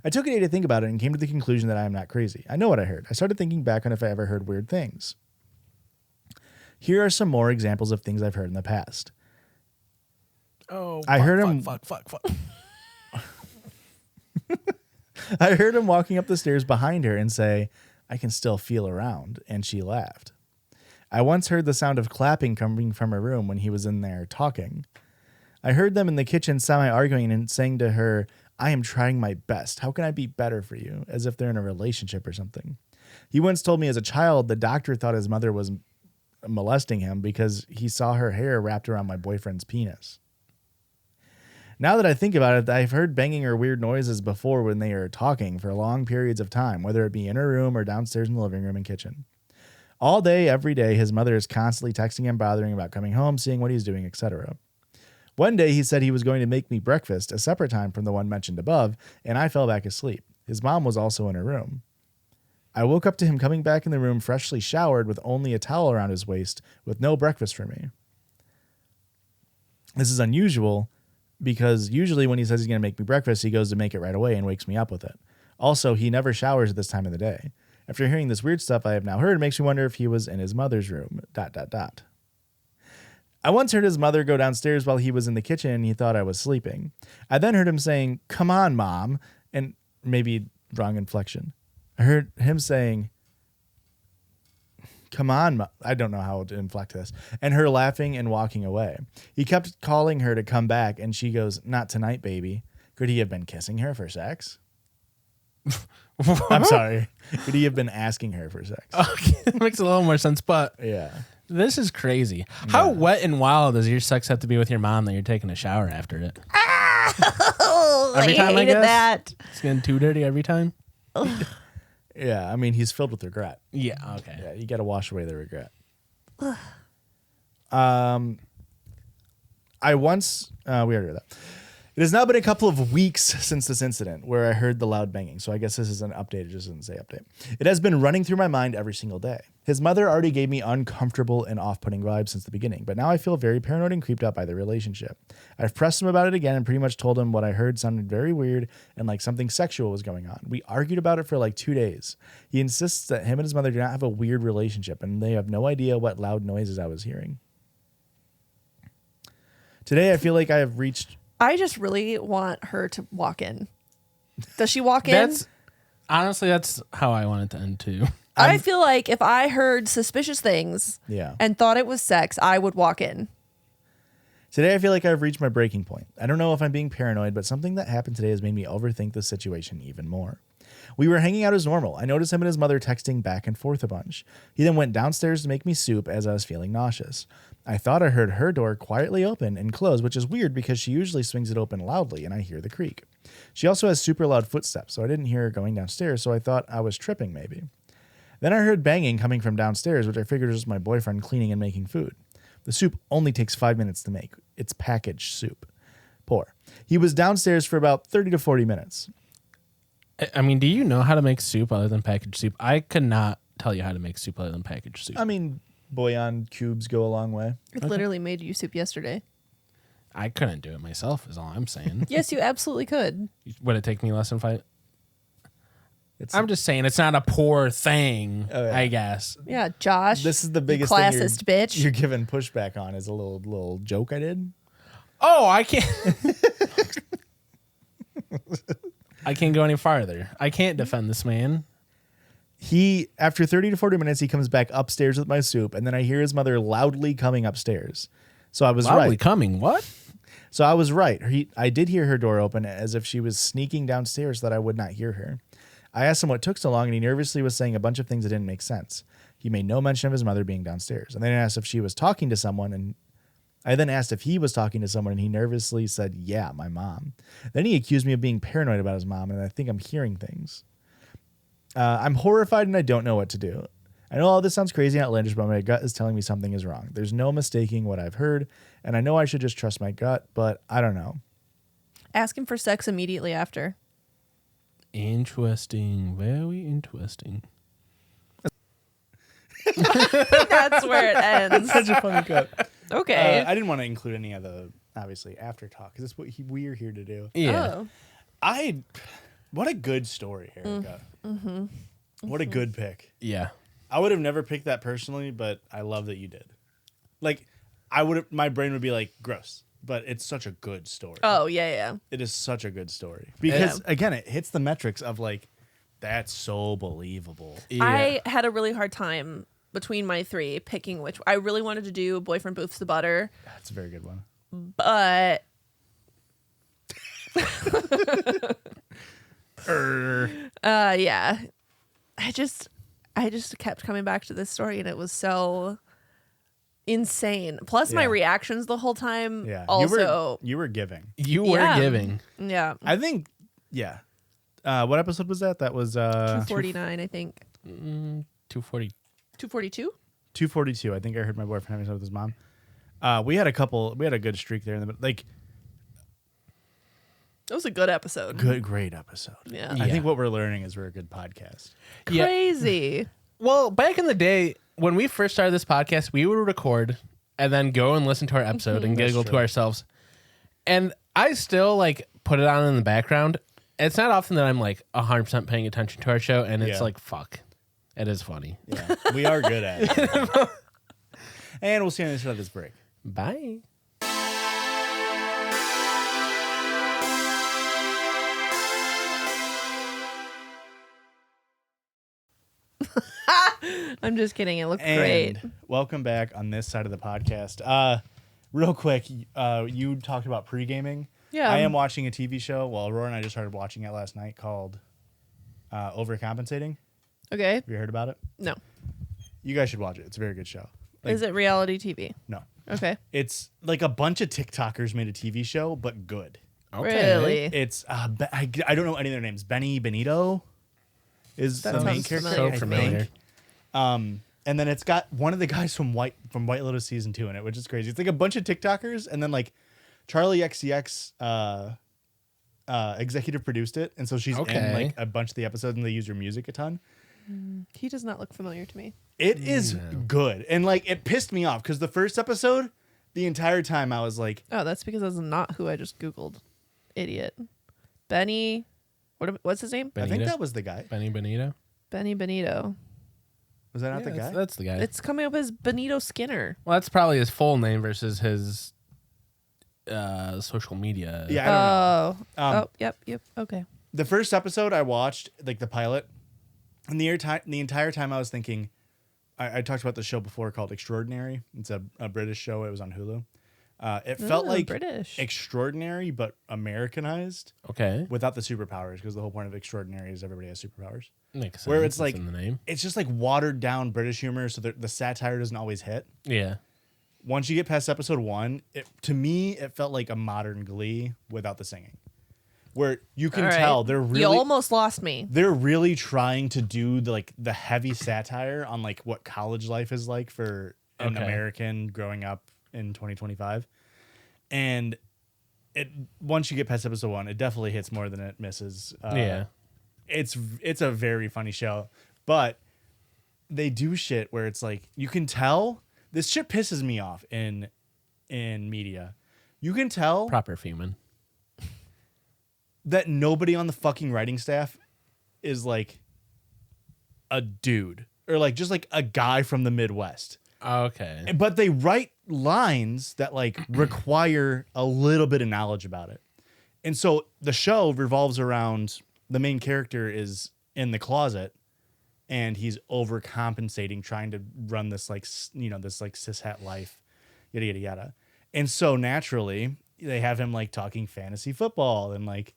I took a day to think about it and came to the conclusion that I am not crazy. I know what I heard. I started thinking back on if I ever heard weird things. Here are some more examples of things I've heard in the past. Oh, I heard him. Fuck. I heard him walking up the stairs behind her and say, I can still feel around, and she laughed. I once heard the sound of clapping coming from her room when he was in there talking. I heard them in the kitchen semi-arguing and saying to her, I am trying my best. How can I be better for you? As if they're in a relationship or something. He once told me as a child the doctor thought his mother was molesting him because he saw her hair wrapped around my boyfriend's penis. Now that I think about it, I've heard banging or weird noises before when they are talking for long periods of time, whether it be in her room or downstairs in the living room and kitchen. All day, every day, his mother is constantly texting him, bothering about coming home, seeing what he's doing, etc. One day, he said he was going to make me breakfast, a separate time from the one mentioned above, and I fell back asleep. His mom was also in her room. I woke up to him coming back in the room freshly showered with only a towel around his waist, with no breakfast for me. This is unusual, because usually when he says he's going to make me breakfast, he goes to make it right away and wakes me up with it. Also, he never showers at this time of the day. After hearing this weird stuff I have now heard, it makes me wonder if he was in his mother's room, ... I once heard his mother go downstairs while he was in the kitchen and he thought I was sleeping. I then heard him saying, come on, mom, and maybe wrong inflection. I heard him saying, come on, I don't know how to inflect this, and her laughing and walking away. He kept calling her to come back, and she goes, not tonight, baby. Could he have been kissing her for sex? I'm sorry. Could he have been asking her for sex? Okay, that makes a little more sense, but Yeah. this is crazy. How wet and wild does your sex have to be with your mom that you're taking a shower after it? Oh, Every time, I hated guess? that. It's getting too dirty every time? Yeah, I mean, he's filled with regret. Yeah, okay. Yeah, you got to wash away the regret. I once, we already heard that. It has now been a couple of weeks since this incident where I heard the loud banging, so I guess this is an update. It just doesn't say update. It has been running through my mind every single day. His mother already gave me uncomfortable and off-putting vibes since the beginning, but now I feel very paranoid and creeped out by the relationship. I've pressed him about it again and pretty much told him what I heard sounded very weird and like something sexual was going on. We argued about it for like 2 days. He insists that him and his mother do not have a weird relationship and they have no idea what loud noises I was hearing. Today, I feel like I have reached... I just really want her to walk in. Does she walk in? Honestly, that's how I want it to end too. I feel like if I heard suspicious things Yeah. and thought it was sex, I would walk in. Today, I feel like I've reached my breaking point. I don't know if I'm being paranoid, but something that happened today has made me overthink the situation even more. We were hanging out as normal. I noticed him and his mother texting back and forth a bunch. He then went downstairs to make me soup as I was feeling nauseous. I thought I heard her door quietly open and close, which is weird because she usually swings it open loudly and I hear the creak. She also has super loud footsteps, so I didn't hear her going downstairs, so I thought I was tripping maybe. Then I heard banging coming from downstairs, which I figured was just my boyfriend cleaning and making food. The soup only takes 5 minutes to make. It's packaged soup. Pour. He was downstairs for about 30 to 40 minutes. I mean, do you know how to make soup other than packaged soup? I could not tell you how to make soup other than packaged soup. I mean, bouillon cubes go a long way. I literally made you soup yesterday. I couldn't do it myself, is all I'm saying. Yes, you absolutely could. Would it take me less than 5? I'm just saying it's not a poor thing, I guess. Yeah, Josh. This is the biggest classist thing bitch. you're giving pushback on is a little joke I did. Oh, I can't. I can't go any farther. I can't defend this man. He, after 30 to 40 minutes, he comes back upstairs with my soup, and then I hear his mother loudly coming upstairs. So I was Loudly right. coming? What? So I was right. I did hear her door open as if she was sneaking downstairs so that I would not hear her. I asked him what took so long, and he nervously was saying a bunch of things that didn't make sense. He made no mention of his mother being downstairs. And then I asked if she was talking to someone, and I then asked if he was talking to someone, and he nervously said, yeah, my mom. Then he accused me of being paranoid about his mom, and I think I'm hearing things. I'm horrified, and I don't know what to do. I know all this sounds crazy and outlandish, but my gut is telling me something is wrong. There's no mistaking what I've heard, and I know I should just trust my gut, but I don't know. Ask him for sex immediately after. Interesting. Very interesting. That's where it ends. Such a funny cut. Okay. I didn't want to include any of the, obviously, after talk, because that's what we're here to do. Yeah. Oh. What a good story, Erika. What a good pick. Yeah. I would have never picked that personally, but I love that you did. Like, my brain would be like, gross. But it's such a good story. Oh, yeah. It is such a good story. Because, again, it hits the metrics of, like, that's so believable. Yeah. I had a really hard time between my three picking which. I really wanted to do Boyfriend Boofs the Butter. That's a very good one. But... yeah. I just kept coming back to this story, and it was so... insane. Plus my reactions the whole time. Yeah. Also, you were giving. You were giving. Yeah. I think, yeah. What episode was that? That was 249, I think. 240. 242? 242. I think I heard my boyfriend having sex with his mom. We had a good streak there in the like. It was a good episode. Great episode. Yeah. I think what we're learning is we're a good podcast. Crazy. Well, back in the day, when we first started this podcast, we would record and then go and listen to our episode and giggle to ourselves. And I still like put it on in the background. It's not often that I'm like 100% paying attention to our show, and it's like, fuck, it is funny. Yeah, we are good at it. And we'll see you on the other side of this break. Bye. I'm just kidding. It looked And great. welcome back on this side of the podcast. Real quick, you talked about pre-gaming. Yeah. I am watching a TV show. Well, Aurora and I just started watching it last night called Overcompensating. Okay. Have you heard about it? No. You guys should watch it. It's a very good show. Like, Is it reality TV? No. Okay. It's like a bunch of TikTokers made a TV show, but good. Really? It's I don't know any of their names. Benny Benito is That the main sounds character. familiar. So I familiar. think. And then it's got one of the guys from White Lotus season 2 in it, which is crazy. It's like a bunch of TikTokers, and then like Charlie XCX executive produced it, and so she's in like a bunch of the episodes, and they use her music a ton. He does not look familiar to me. It is good, and like it pissed me off because the first episode, the entire time I was like, Oh, that's because that's not who I just Googled. Idiot. Benny. What's his name? I think that was the guy. Benny Benito. Benny Benito. Was that not the guy? That's the guy. It's coming up as Benito Skinner. Well, that's probably his full name versus his social media. Yeah, I don't know. Yep. Okay. The first episode I watched, like the pilot, and the entire time I was thinking, I talked about the show before called Extraordinary. It's a British show. It was on Hulu. It felt like British. Extraordinary, but Americanized. Okay. Without the superpowers, because the whole point of Extraordinary is everybody has superpowers. Makes sense. Where it's like, in the name. it's just like watered down British humor, so the satire doesn't always hit. Yeah. Once you get past episode 1, to me, it felt like a modern Glee without the singing. Where you can tell they're really... You almost lost me. They're really trying to do the heavy satire on like what college life is like for an American growing up in 2025. And once you get past episode 1, it definitely hits more than it misses. It's a very funny show, but they do shit where it's like, you can tell this shit pisses me off in media. You can tell Proper human. that nobody on the fucking writing staff is like a dude or like just like a guy from the Midwest. Okay. But they write lines that like require a little bit of knowledge about it. And so the show revolves around the main character is in the closet and he's overcompensating, trying to run this like, this like cishet life, yada, yada, yada. And so naturally they have him like talking fantasy football and like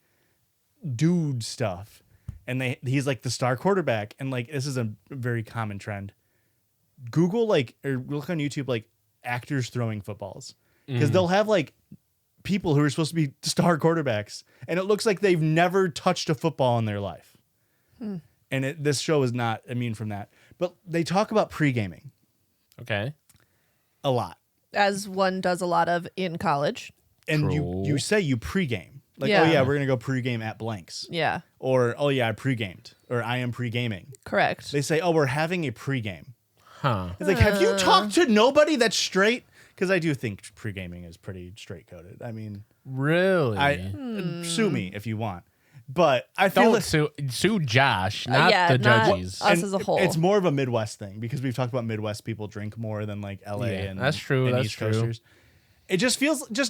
dude stuff. And he's like the star quarterback. And like, this is a very common trend. Google like, or look on YouTube, like actors throwing footballs. Because they'll have like people who are supposed to be star quarterbacks. And it looks like they've never touched a football in their life. And this show is not immune from that. But they talk about pre-gaming. Okay. A lot. As one does a lot of in college. And you say you pre-game. Like, Yeah. oh yeah, we're going to go pre-game at blanks. Yeah. Or, oh yeah, I pre-gamed. Or I am pre-gaming. Correct. They say, oh, we're having a pre-game. Huh. It's like, have you talked to nobody that's straight? Because I do think pre-gaming is pretty straight-coded. I mean... Really? Sue me if you want. But I feel Don't sue Josh, not the not judges. us as a whole. It's more of a Midwest thing because we've talked about Midwest people drink more than like LA and that's true. and That's East true. Coasters. It just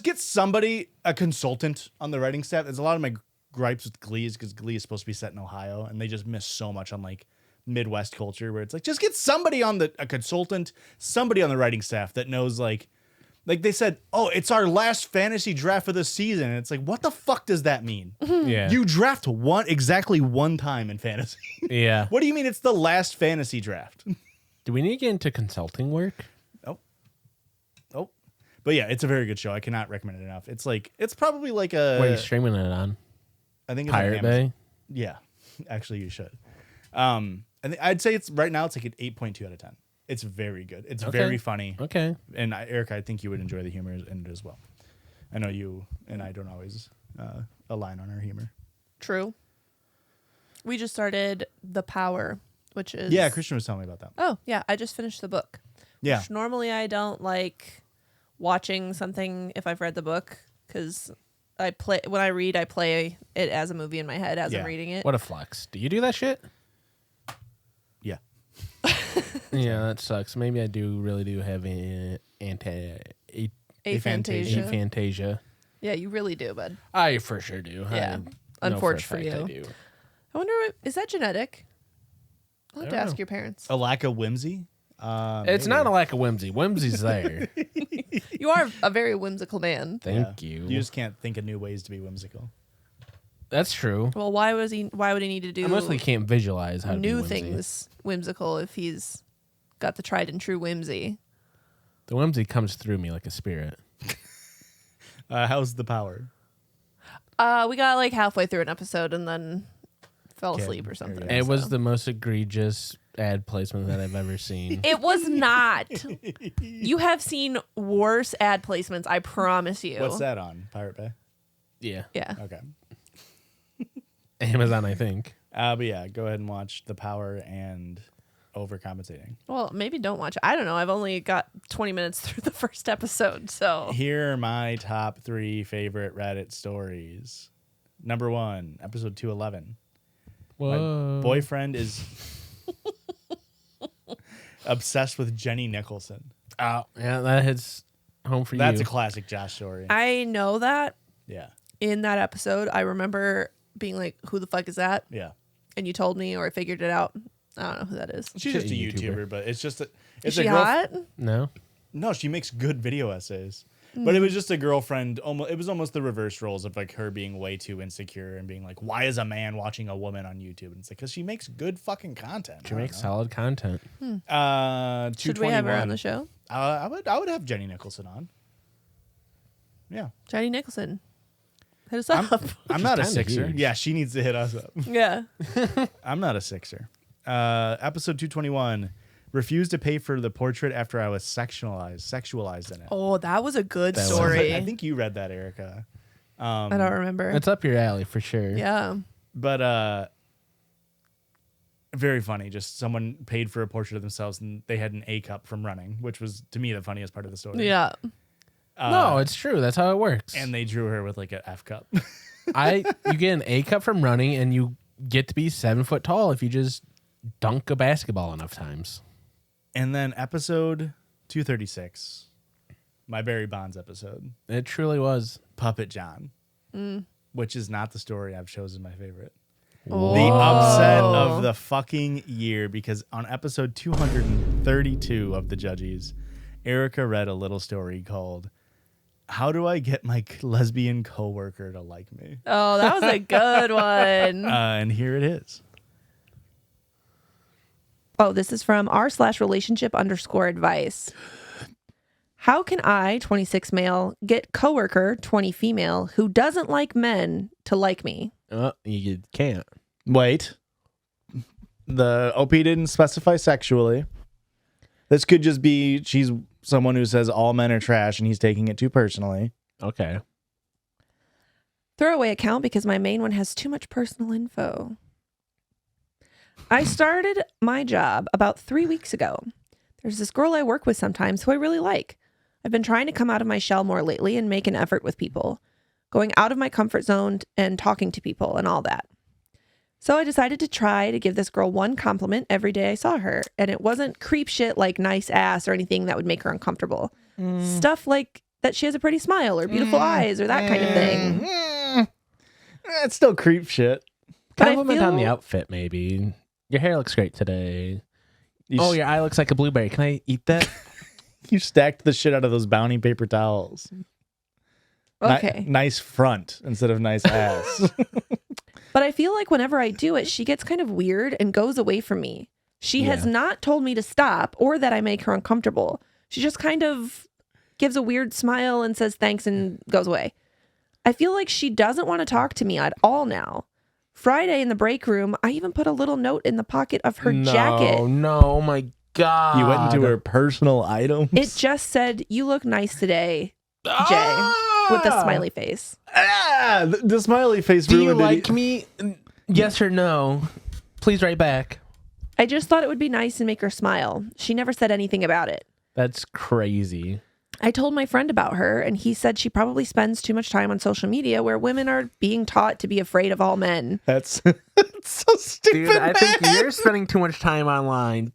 get somebody, a consultant on the writing staff. There's a lot of my gripes with Glee is because Glee is supposed to be set in Ohio and they just miss so much on like Midwest culture where it's like, just get somebody on a consultant, somebody on the writing staff that knows like they said, oh, it's our last fantasy draft of the season. And it's like, what the fuck does that mean? Yeah. You draft exactly one time in fantasy. Yeah. What do you mean it's the last fantasy draft? Do we need to get into consulting work? Oh. But yeah, it's a very good show. I cannot recommend it enough. It's probably like a... What are you streaming it on? I think it's on Pirate Amazon. Bay? Yeah. Actually, you should. I'd say right now it's like an 8.2 out of 10. It's very good. It's very funny. Okay. And Erika, I think you would enjoy the humor in it as well. I know you and I don't always align on our humor. True. We just started The Power, which is... Yeah, Christian was telling me about that. Oh, yeah. I just finished the book. Yeah. Which normally I don't like watching something if I've read the book because when I read, I play it as a movie in my head as I'm reading it. What a flex. Do you do that shit? Yeah. Yeah, that sucks. Maybe I really do have aphantasia. Yeah, you really do, bud. I for sure do. Yeah. Unfortunate for you. I do. I wonder, is that genetic? I'll have to ask your parents. A lack of whimsy? It's not a lack of whimsy. Whimsy's there. You are a very whimsical man. Thank you. You just can't think of new ways to be whimsical. That's true. Well, why would he need to do I mostly can't visualize how to new be whimsy. things whimsical if he's got the tried and true whimsy? The whimsy comes through me like a spirit. How's The Power? We got like halfway through an episode and then fell asleep or something. It was the most egregious ad placement that I've ever seen. It was not. You have seen worse ad placements, I promise you. What's that on? Pirate Bay? Yeah. Yeah. Okay. Amazon, I think. But yeah, go ahead and watch The Power and Overcompensating. Well, maybe don't watch it. I don't know. I've only got 20 minutes through the first episode, so. Here are my top 3 favorite Reddit stories. Number 1, episode 211. Whoa. My boyfriend is obsessed with Jenny Nicholson. Oh, yeah, that hits home for you. That's a classic Josh story. I know that Yeah. in that episode, I remember being like, who the fuck is that? Yeah. And you told me or I figured it out. I don't know who that is. She's just a YouTuber, but it's just Is she hot? No. No, she makes good video essays. But it was just a girlfriend. It was almost the reverse roles of like her being way too insecure and being like, "Why is a man watching a woman on YouTube?" And it's like, because she makes good fucking content. She makes solid content. Should we have her on the show? I would have Jenny Nicholson on. Yeah, Jenny Nicholson, hit us up. I'm not a kinda sixer. huge. Yeah, she needs to hit us up. Yeah. I'm not a sixer. Episode 221. Refused to pay for the portrait after I was sexualized in it. Oh, that was a good That was- story. I think you read that, Erika. I don't remember. It's up your alley for sure. Yeah. But very funny. Just someone paid for a portrait of themselves and they had an A cup from running, which was to me the funniest part of the story. Yeah. No, it's true. That's how it works. And they drew her with like an F cup. You get an A cup from running, and you get to be 7 foot tall if you just dunk a basketball enough times. And then episode 236, my Barry Bonds episode, It truly was. Puppet John, which is not the story I've chosen my favorite. Oh. The upset of the fucking year, because on episode 232 of the Judgies, Erika read a little story called "How Do I Get My Lesbian Coworker to Like Me?" Oh, that was a good one. And here it is. Oh, this is from r/relationship_advice. How can I, 26 male, get coworker, 20 female, who doesn't like men to like me? You can't. Wait. The OP didn't specify sexually. This could just be she's someone who says all men are trash and he's taking it too personally. Okay. Throwaway account because my main one has too much personal info. I started my job about 3 weeks ago. There's this girl I work with sometimes who I really like. I've been trying to come out of my shell more lately and make an effort with people, going out of my comfort zone and talking to people and all that. So I decided to try to give this girl one compliment every day I saw her, and it wasn't creep shit like nice ass or anything that would make her uncomfortable. Stuff like that she has a pretty smile or beautiful eyes or that kind of thing. It's still creep shit. But I Compliment on the feel- outfit, maybe. Your hair looks great today. Your eye looks like a blueberry. Can I eat that? You stacked the shit out of those bounty paper towels. Okay. Nice front instead of nice ass. But I feel like whenever I do it, she gets kind of weird and goes away from me. She has not told me to stop or that I make her uncomfortable. She just kind of gives a weird smile and says thanks and goes away. I feel like she doesn't want to talk to me at all now. Friday in the break room, I even put a little note in the pocket of her jacket. No, oh my God. You went into her personal items. It just said, "You look nice today, Jay," with a smiley face. The smiley face Do you ruined like it. me? Yes or no? Please write back. I just thought it would be nice and make her smile. She never said anything about it. That's crazy. I told my friend about her, and he said she probably spends too much time on social media where women are being taught to be afraid of all men. That's so stupid. Dude, I think you're spending too much time online.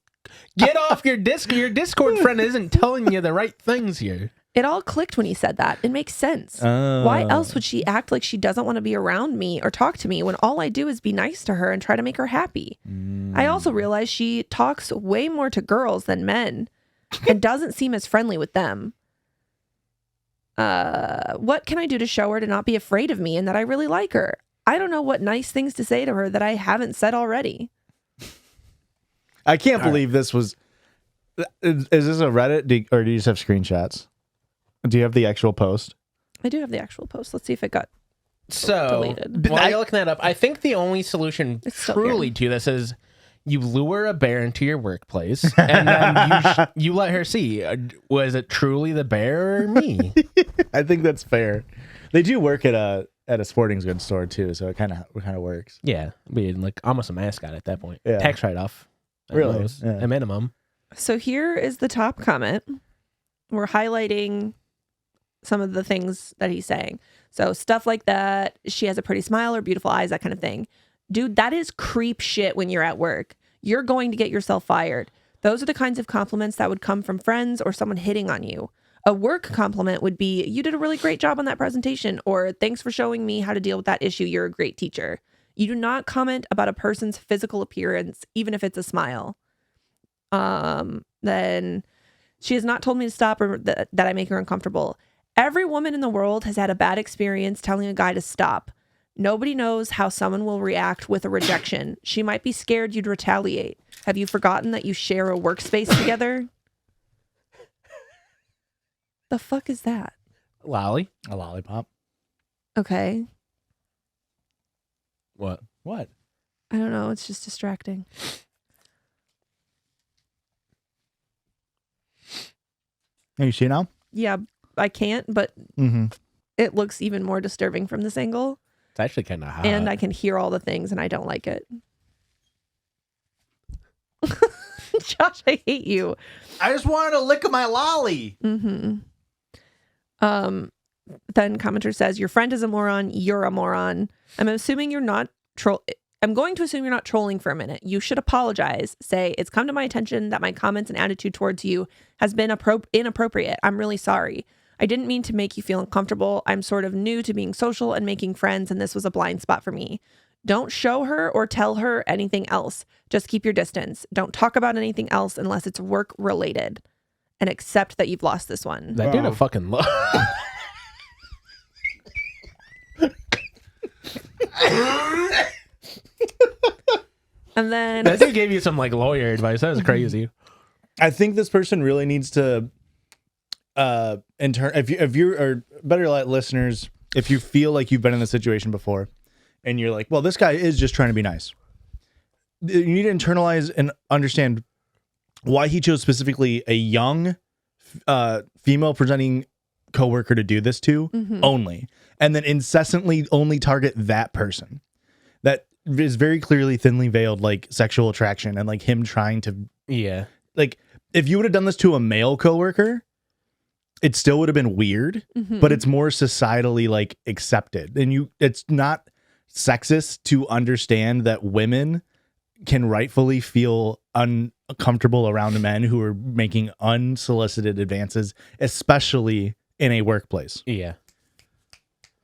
Get off your Your Discord friend isn't telling you the right things here. It all clicked when he said that. It makes sense. Why else would she act like she doesn't want to be around me or talk to me when all I do is be nice to her and try to make her happy? I also realized she talks way more to girls than men and doesn't seem as friendly with them. What can I do to show her to not be afraid of me and that I really like her? I don't know what nice things to say to her that I haven't said already. I can't believe this was. Is this a Reddit or do you just have screenshots? Do you have the actual post? I do have the actual post. Let's see if it got So, deleted. while you're looking that up, I think the only solution It's still truly to this is you lure a bear into your workplace and then you let her see, was it truly the bear or me? I think that's fair. They do work at a sporting goods store too, so it kind of works. Yeah, being like almost a mascot at that point. Yeah. Tax write-off. at Really? most, Yeah. at minimum. So here is the top comment. We're highlighting some of the things that he's saying. So stuff like that. She has a pretty smile or beautiful eyes, that kind of thing. Dude, that is creep shit when you're at work. You're going to get yourself fired. Those are the kinds of compliments that would come from friends or someone hitting on you. A work compliment would be, "You did a really great job on that presentation," or "Thanks for showing me how to deal with that issue. You're a great teacher." You do not comment about a person's physical appearance, even if it's a smile. Then she has not told me to stop or that I make her uncomfortable. Every woman in the world has had a bad experience telling a guy to stop. Nobody knows how someone will react with a rejection. She might be scared you'd retaliate. Have you forgotten that you share a workspace together? The fuck is that? Lolly. A lollipop. Okay. What? What? I don't know. It's just distracting. Can you see now? Yeah, I can't, but Mm-hmm. it looks even more disturbing from this angle. It's actually kind of hot. And I can hear all the things and I don't like it. Josh, I hate you. I just wanted a lick of my lolly. Mm-hmm. Then commenter says, your friend is a moron. You're a moron. I'm assuming you're not I'm going to assume you're not trolling for a minute. You should apologize. Say, it's come to my attention that my comments and attitude towards you has been inappropriate. I'm really sorry. I didn't mean to make you feel uncomfortable. I'm sort of new to being social and making friends, and this was a blind spot for me. Don't show her or tell her anything else. Just keep your distance. Don't talk about anything else unless it's work related. And accept that you've lost this one. That dude a fucking love. And then That dude gave you some like lawyer advice. That was crazy. I think this person really needs to if you're or better let listeners, if you feel like you've been in this situation before and you're like, well, this guy is just trying to be nice. You need to internalize and understand why he chose specifically a young female presenting coworker to do this to only, and then incessantly only target that person. That is very clearly thinly veiled like sexual attraction and like him trying to like if you would have done this to a male coworker, it still would have been weird, but it's more societally like accepted. And it's not sexist to understand that women can rightfully feel uncomfortable around men who are making unsolicited advances, especially in a workplace. Yeah.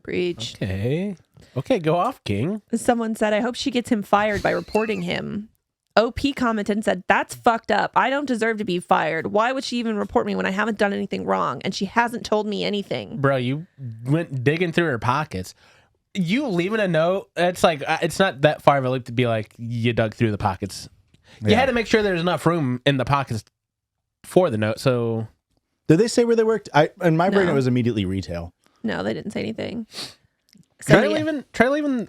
Preach. Okay, go off, King. Someone said, I hope she gets him fired by reporting him. OP commented and said, that's fucked up. I don't deserve to be fired. Why would she even report me when I haven't done anything wrong? And she hasn't told me anything. Bro, you went digging through her pockets. You leaving a note, it's like, it's not that far of a leap to be like, you dug through the pockets. You had to make sure there's enough room in the pockets for the note, so... Did they say where they worked? In my brain, No. it was immediately retail. No, they didn't say anything. Try leaving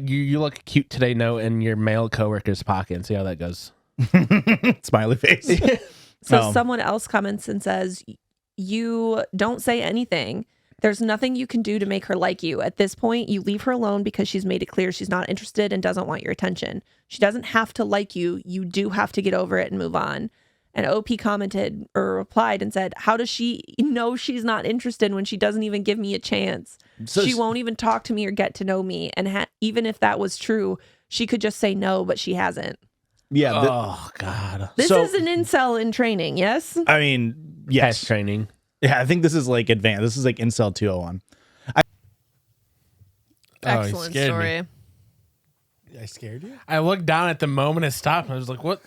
you look cute today note in your male coworker's pocket and see how that goes. Smiley face. So someone else comments and says, you don't say anything. There's nothing you can do to make her like you. At this point, you leave her alone because she's made it clear she's not interested and doesn't want your attention. She doesn't have to like you. You do have to get over it and move on. And OP commented or replied and said, how does she know she's not interested when she doesn't even give me a chance? So she won't even talk to me or get to know me. And even if that was true, she could just say no, but she hasn't. Yeah. Oh, God. This is an incel in training, yes? I mean, yes. Test training. Yeah, I think this is like advanced. This is like incel 201. Excellent scared story. I scared you? I looked down at the moment it stopped and I was like, what?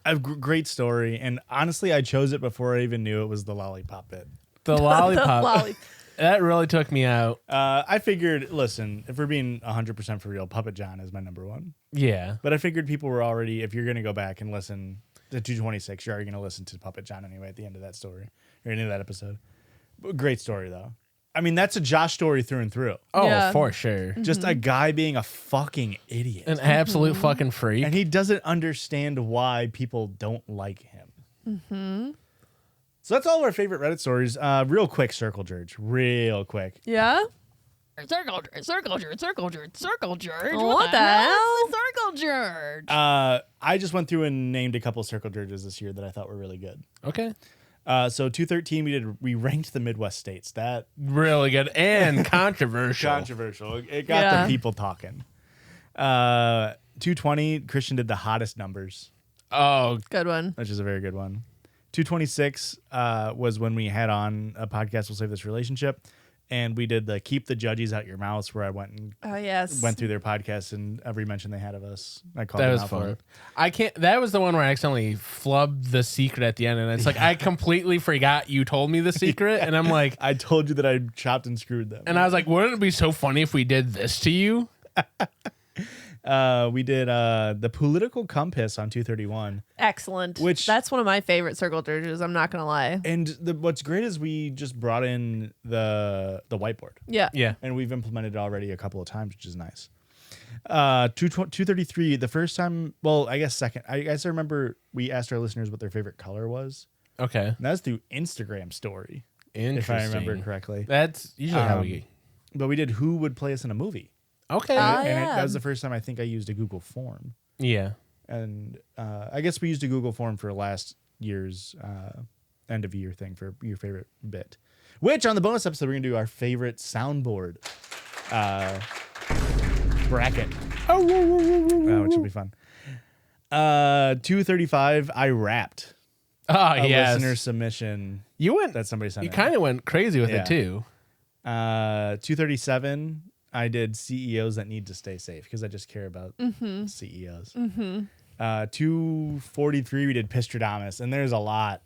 A great story. And honestly, I chose it before I even knew it was the lollipop bit. The lollipop. Lollipop. That really took me out. I figured, listen, if we're being 100% for real, Puppet John is my number one. Yeah. But I figured people were already, if you're going to go back and listen to 226, you're already going to listen to Puppet John anyway at the end of that story, or end of that episode. But great story, though. I mean, that's a Josh story through and through. Oh, Yeah. for sure. Just a guy being a fucking idiot. An absolute fucking freak. And he doesn't understand why people don't like him. So that's all of our favorite Reddit stories. Real quick, Circle Judge. Real quick. Yeah? Circle jerk. What the hell? Circle jerk. I just went through and named a couple Circle Judges this year that I thought were really good. Okay. So 213, we ranked the Midwest states. That Really good and controversial. controversial. It got the people talking. 220, Christian did the hottest numbers, Oh, Good one. which is a very good one. 226 was when we had on a podcast, We'll Save This Relationship. And we did the Keep the Judgies Out Your Mouths, where I went and Oh yes. went through their podcast and every mention they had of us. I called That them was out for fun. it. I can't. That was the one where I accidentally flubbed the secret at the end, and it's like I completely forgot you told me the secret, and I'm like, I told you that I chopped and screwed them. and I was like, wouldn't it be so funny if we did this to you? We did the political compass on 231. Excellent. Which- That's one of my favorite circle judges. I'm not gonna lie. And what's great is we just brought in the whiteboard. Yeah. Yeah. And we've implemented it already a couple of times, which is nice. 233, the first time, well, I guess second. I guess I remember we asked our listeners what their favorite color was. Okay. And that's through Instagram story, Interesting. if I remember correctly. That's usually how we. But we did who would play us in a movie. Okay. That was the first time I think I used a Google form. Yeah. And I guess we used a Google form for last year's end of year thing for your favorite bit. Which on the bonus episode, we're going to do our favorite soundboard bracket. Which will be fun. 235, I rapped. Oh A yes. listener submission You went. that somebody sent You in. kind of went crazy with Yeah. it too. 237, I did CEOs that need to stay safe because I just care about CEOs. 243, we did Pistradamus, and there's a lot.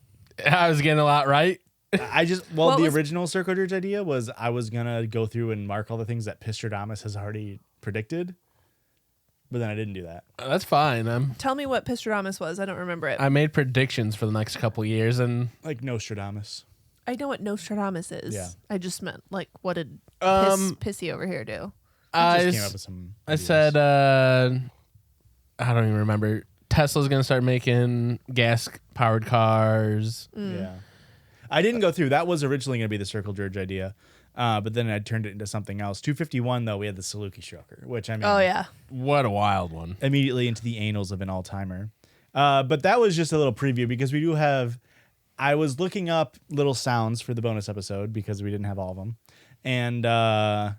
I was getting a lot right. I just, What the was- original Circle Jerk idea was I was going to go through and mark all the things that Pistradamus has already predicted, but then I didn't do that. That's fine. Tell me what Pistradamus was. I don't remember it. I made predictions for the next couple years, and Like Nostradamus. I know what Nostradamus is. Yeah. I just meant like what did Pissy over here do? I Just came up with some I ideas. said I don't even remember. Tesla's gonna start making gas powered cars. Yeah. I didn't go through. That was originally going to be the Circle Jerk idea, but then I turned it into something else. 251, though, we had the Saluki Stroker, which I mean, Oh yeah. What a wild one. immediately into the annals of an all-timer. But that was just a little preview because we do have. I was looking up little sounds for the bonus episode because we didn't have all of them, and I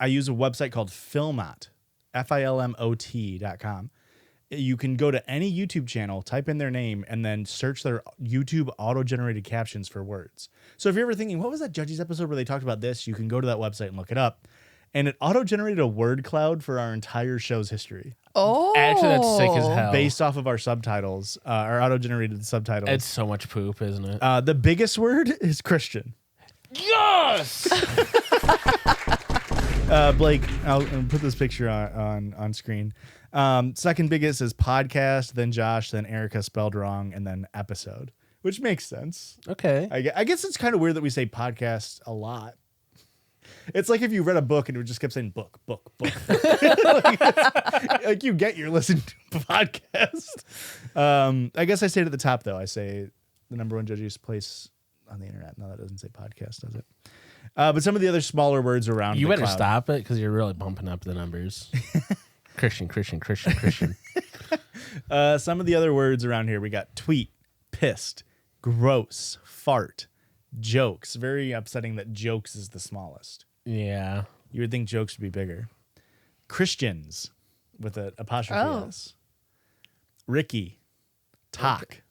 use a website called Filmot, FILMOT.com. You can go to any YouTube channel, type in their name, and then search their YouTube auto-generated captions for words. So if you're ever thinking, what was that Judgies episode where they talked about this? You can go to that website and look it up. And it auto-generated a word cloud for our entire show's history Oh. Actually, that's sick as hell. based off of our subtitles, our auto-generated subtitles. It's so much poop, isn't it? The biggest word is Christian. Yes. Blake, I'll put this picture on screen. Second biggest is podcast, then Josh, then Erika spelled wrong, and then episode, which makes sense. Okay. I guess it's kind of weird that we say podcast a lot. It's like if you read a book and it just kept saying book. like you get your listen to podcast. I guess I say it at the top, though. I say the number one Judgies place on the internet. No, that doesn't say podcast, does it? But some of the other smaller words around You the better cloud. stop it because you're really bumping up the numbers. Christian. Some of the other words around here, we got tweet, pissed, gross, fart, jokes. Very upsetting that jokes is the smallest. Yeah. You would think jokes would be bigger. Christians with an apostrophe Oh. S. Ricky, talk.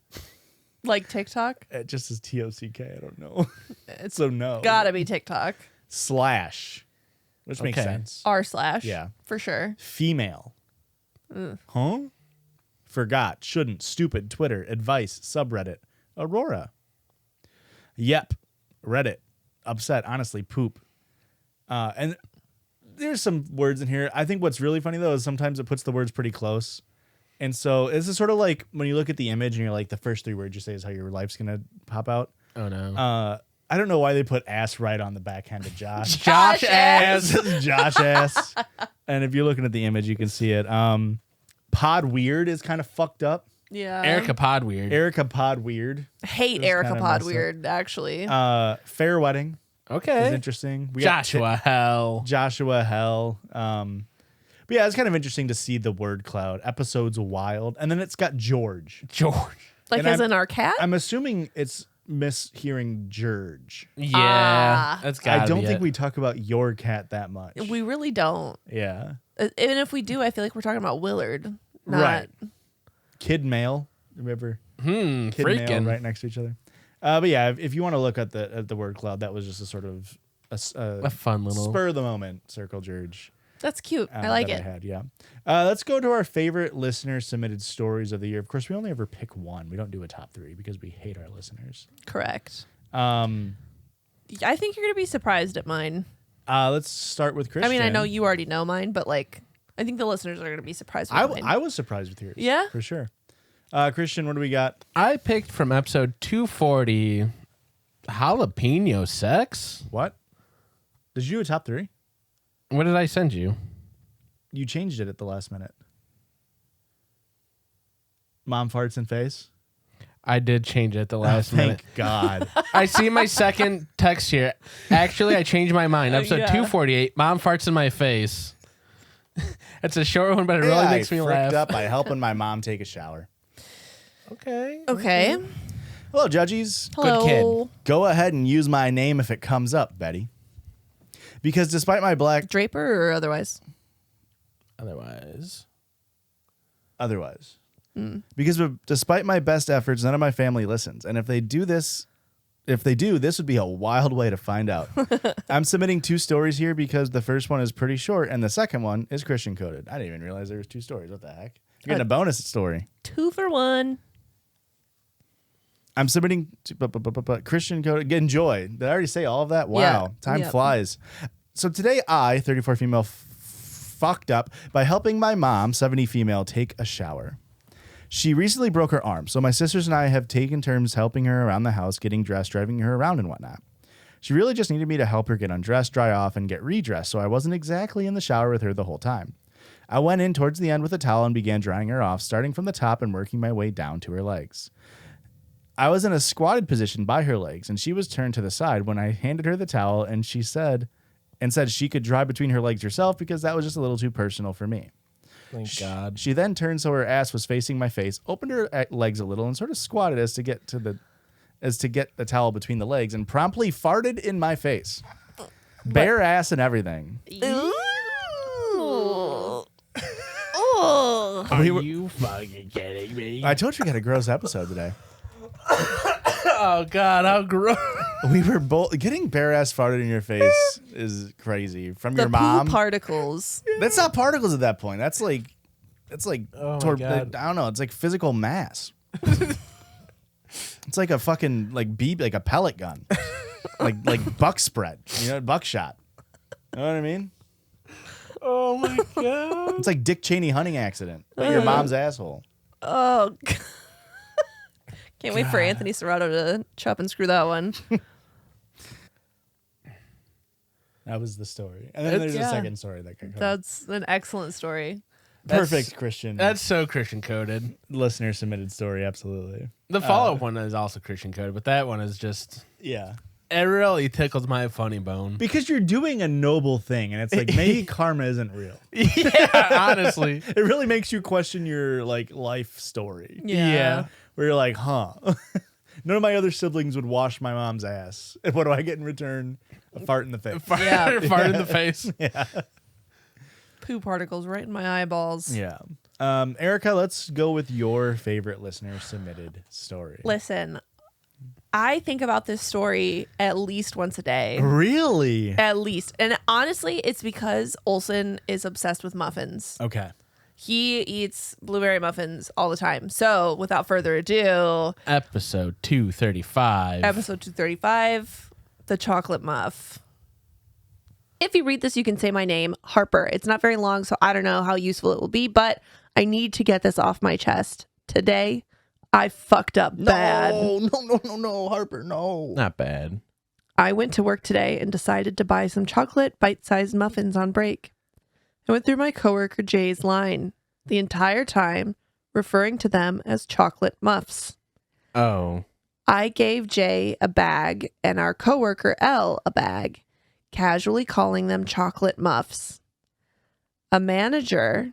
Like TikTok? It just says TOCK. I don't know. It's So no. gotta be TikTok. Slash, which makes Okay. sense. R/ Yeah. For sure. Female. Huh? Forgot, shouldn't, stupid, Twitter, advice, subreddit, Aurora. Yep, Reddit, upset, honestly, poop. And there's some words in here. I think what's really funny, though, is sometimes it puts the words pretty close. And so this is sort of like when you look at the image and you're like, the first three words you say is how your life's going to pop out. Oh no. I don't know why they put ass right on the backhand of Josh. Josh It ass. says Josh ass. And if you're looking at the image, you can see it. Pod weird is kind of fucked up. Yeah. Erica Pod weird. Erica Pod weird. Hate It was Erica kinda Pod messed up. weird, actually. Fair wedding is Okay. interesting. We got Joshua Hell. Joshua Hell. But yeah, it's kind of interesting to see the word cloud. Episodes wild, and then it's got George. George. like and as I'm- in our cat? I'm assuming it's mishearing George. Yeah. Ah. That's got I don't think we talk about your cat that much. We really don't. Yeah. Even if we do, I feel like we're talking about Willard. Not, Right. Kid mail. Remember? Kid mail freaking. right next to each other. But yeah, if you want to look at the word cloud, that was just a sort of A fun little. spur of the moment circle jurge. That's cute. I like that it. I had, yeah. Let's go to our favorite listener submitted stories of the year. Of course, we only ever pick one. We don't do a top 3 because we hate our listeners. Correct. Um, I think you're gonna be surprised at mine. let's start with Christian. I mean, I know you already know mine, but like, I think the listeners are gonna be surprised with mine. I was surprised with yours. Yeah? for sure. Christian, what do we got? I picked from episode 240 jalapeno sex. What? Did you do a top 3? What did I send you? You changed it at the last minute. Mom farts in face. I did change it at the last minute. Thank God. I see my second text here. Actually, I changed my mind. Episode Yeah. 248, Mom farts in my face. It's a short one, but it really makes me I laugh. fricked up by helping my mom take a shower. Okay. Okay. Hello, Judgies. Hello. kid. Go ahead and use my name if it comes up, Betty. Because despite my black... Draper or otherwise? Otherwise. Because despite my best efforts, none of my family listens. And if they do, this would be a wild way to find out. I'm submitting 2 stories here because the first one is pretty short and the second one is Christian coded. I didn't even realize there was 2 stories. What the heck? You're getting a bonus story. 2 for 1. I'm submitting Christian coded. Enjoy. Did I already say all of that? Wow. Yeah. Time Yep. flies. So today I, 34 female, fucked up by helping my mom, 70 female, take a shower. She recently broke her arm, so my sisters and I have taken turns helping her around the house, getting dressed, driving her around and whatnot. She really just needed me to help her get undressed, dry off, and get redressed, so I wasn't exactly in the shower with her the whole time. I went in towards the end with a towel and began drying her off, starting from the top and working my way down to her legs. I was in a squatted position by her legs, and she was turned to the side when I handed her the towel, and she said she could dry between her legs herself because that was just a little too personal for me. Thank God. She then turned so her ass was facing my face, opened her legs a little, and sort of squatted as to get the towel between the legs, and promptly farted in my face, bare ass and everything. Oh. Are you fucking kidding me? I told you we got a gross episode today. Oh God, how gross. We were both getting bare ass farted in your face is crazy from The your mom. poo particles. That's not particles at that point. That's like Oh my God. I don't know. It's like physical mass. It's like a fucking like a pellet gun, like buck spread. Buckshot. You know what I mean? Oh my God. It's like Dick Cheney hunting accident, but your mom's asshole. Oh. Can't wait for Anthony Serrato to chop and screw that one. That was the story, and then there's Yeah. a second story that could come. That's an excellent story. Perfect Christian. That's so Christian coded. listener submitted story. Absolutely. The follow-up one is also Christian coded, but that one is just, Yeah. it really tickles my funny bone. Because you're doing a noble thing, and it's like maybe karma isn't real. Yeah, honestly. It really makes you question your like life story. Yeah. Where you're like, huh. None of my other siblings would wash my mom's ass. And what do I get in return? A fart in the face. Yeah. Fart in the face. Poo particles right in my eyeballs. Yeah. Erika, let's go with your favorite listener submitted story. Listen, I think about this story at least once a day. Really? At least. And honestly, it's because Olson is obsessed with muffins. Okay. He eats blueberry muffins all the time. So without further ado, Episode 235. episode 235, the chocolate muff. If you read this, you can say my name, Harper. It's not very long, so I don't know how useful it will be, but I need to get this off my chest. Today, I fucked up bad. No, Harper, no. Not bad. I went to work today and decided to buy some chocolate bite-sized muffins on break. I went through my coworker Jay's line the entire time, referring to them as chocolate muffs. Oh. I gave Jay a bag and our coworker Elle a bag, casually calling them chocolate muffs. A manager,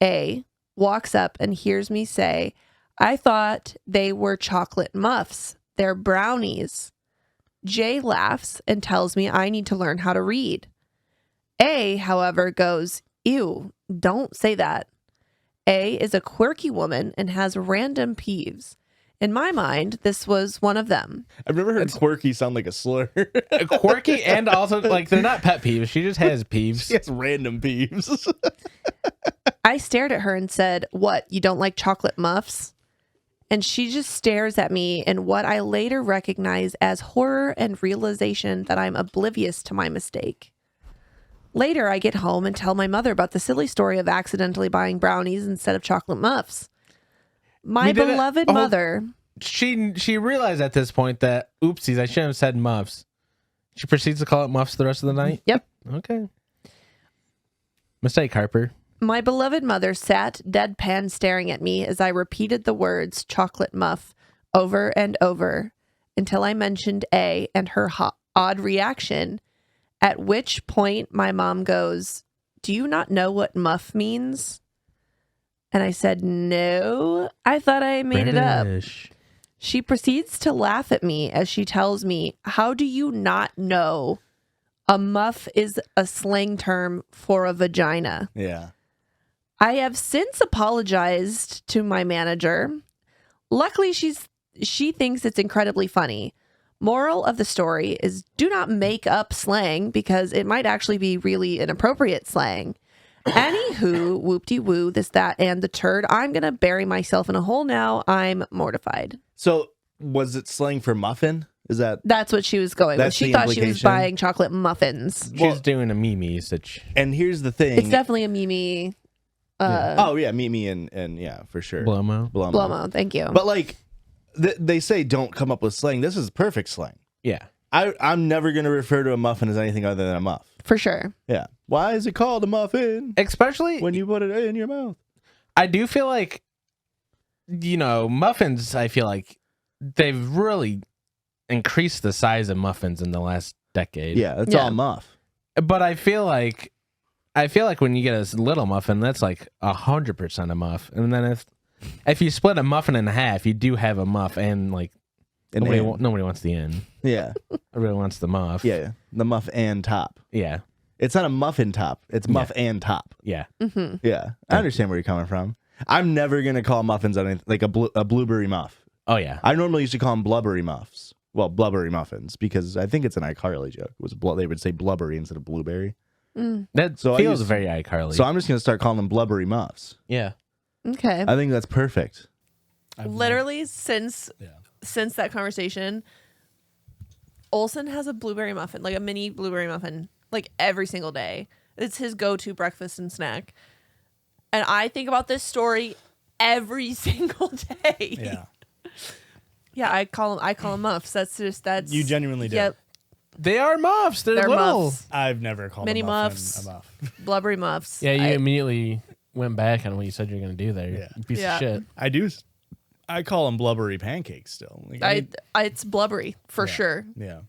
A, walks up and hears me say, I thought they were chocolate muffs. They're brownies. Jay laughs and tells me I need to learn how to read. A, however, goes, ew, don't say that. A is a quirky woman and has random peeves. In my mind, this was one of them. I've never heard quirky sound like a slur. Quirky and also like they're not pet peeves. She just has peeves. She has random peeves. I stared at her and said, "What, you don't like chocolate muffs?" And she just stares at me in what I later recognize as horror and realization that I'm oblivious to my mistake. Later, I get home and tell my mother about the silly story of accidentally buying brownies instead of chocolate muffs. My beloved mother. She realized at this point that, oopsies, I shouldn't have said muffs. She proceeds to call it muffs the rest of the night? Yep. Okay. Mistake, Harper. My beloved mother sat deadpan staring at me as I repeated the words chocolate muff over and over until I mentioned A and her odd reaction, at which point my mom goes, "Do you not know what muff means?" And I said, "No, I thought I made it up." She proceeds to laugh at me as she tells me, "How do you not know a muff is a slang term for a vagina?" Yeah. I have since apologized to my manager. Luckily, she thinks it's incredibly funny. Moral of the story is do not make up slang because it might actually be really inappropriate slang. Anywho, whoop-de-woo, this, that, and the turd. I'm going to bury myself in a hole now. I'm mortified. So was it slang for muffin? Is that? That's what she was going with. That's She the thought she was implication? buying chocolate muffins. She's doing a Mimi such. And here's the thing. It's definitely a Mimi. Oh yeah, meet me and yeah, for sure. Blomo. Blomo, thank you. But like they say, don't come up with slang. This is perfect slang. Yeah. I'm never gonna refer to a muffin as anything other than a muff. For sure. Yeah. Why is it called a muffin? Especially When you put it in your mouth. I do feel like, muffins, I feel like they've really increased the size of muffins in the last decade. Yeah, it's Yeah. all muff. But I feel like when you get a little muffin, that's like 100% a muff. And then if you split a muffin in half, you do have a muff, and like And nobody wants the end. yeah. Everybody wants the muff. Yeah. The muff and top. Yeah. It's not a muffin top. It's muff and top. Yeah. Yeah. I understand where you're coming from. I'm never gonna call muffins anything like a blueberry muff. Oh yeah. I normally used to call them blubbery muffs. Well, blubbery muffins, because I think it's an iCarly joke. It was they would say blubbery instead of blueberry. That So I feels used- very iCarly. So I'm just gonna start calling them blubbery muffs. yeah. Okay. I think that's perfect. Literally since that conversation, Olson has a blueberry muffin, like a mini blueberry muffin, like every single day. It's his go-to breakfast and snack. And I think about this story every single day. Yeah. Yeah, I call them muffs. That's You genuinely do. Yep. They are muffs. They're little. Muffs. I've never called Mini a muffin muffs. a muff. Blubbery muffs. Yeah, you I- immediately went back on what you said you were going to do there. Yeah. You piece Yeah. of shit. I do. I call them blubbery pancakes still. Like, it's blubbery for sure. yeah.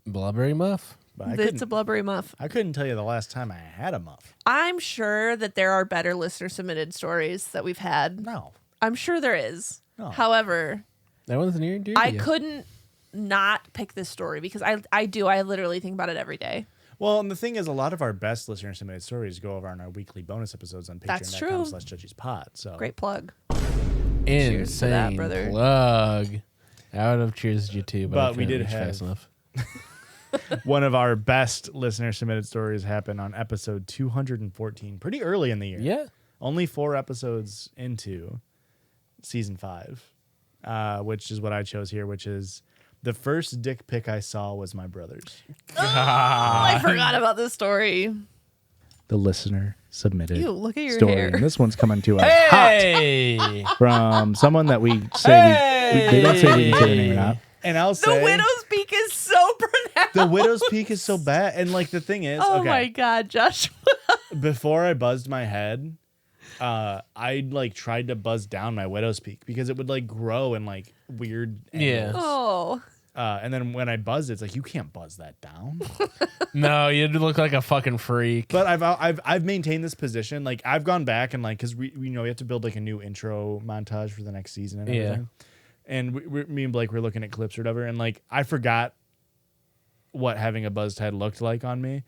Blubbery muff. But I It's a couldn't, blubbery muff. I couldn't tell you the last time I had a muff. I'm sure that there are better listener submitted stories that we've had. No. I'm sure there is. No. However, That one's near and dear I to you. couldn't not pick this story because I literally think about it every day. Well, and the thing is, a lot of our best listener submitted stories go over on our weekly bonus episodes on That's true. patreon.com/judgiespod. So Great plug. Insane Cheers to that, brother. plug. I would have cheers you too, but I But we couldn't did reach have- fast enough. one of our best listener submitted stories happened on episode 214, pretty early in the year. Yeah. Only 4 episodes into season 5, which is what I chose here, which is the first dick pic I saw was my brother's. I forgot about this story. The listener submitted Ew, look at your Story. hair. And this one's coming to us Hey! from someone that we say they don't say we can say their name or not. And I'll The say widow's peak is so pronounced. the widow's peak is so bad. And like the thing is, Oh okay, my God, Joshua. before I buzzed my head, I like tried to buzz down my widow's peak because it would like grow in like weird Yeah. angles. Oh. And then when I buzzed, it's like you can't buzz that down. No, you'd look like a fucking freak. But I've maintained this position. Like I've gone back and like because we have to build like a new intro montage for the next season and Yeah. everything. And me and Blake were looking at clips or whatever, and like I forgot what having a buzzed head looked like on me.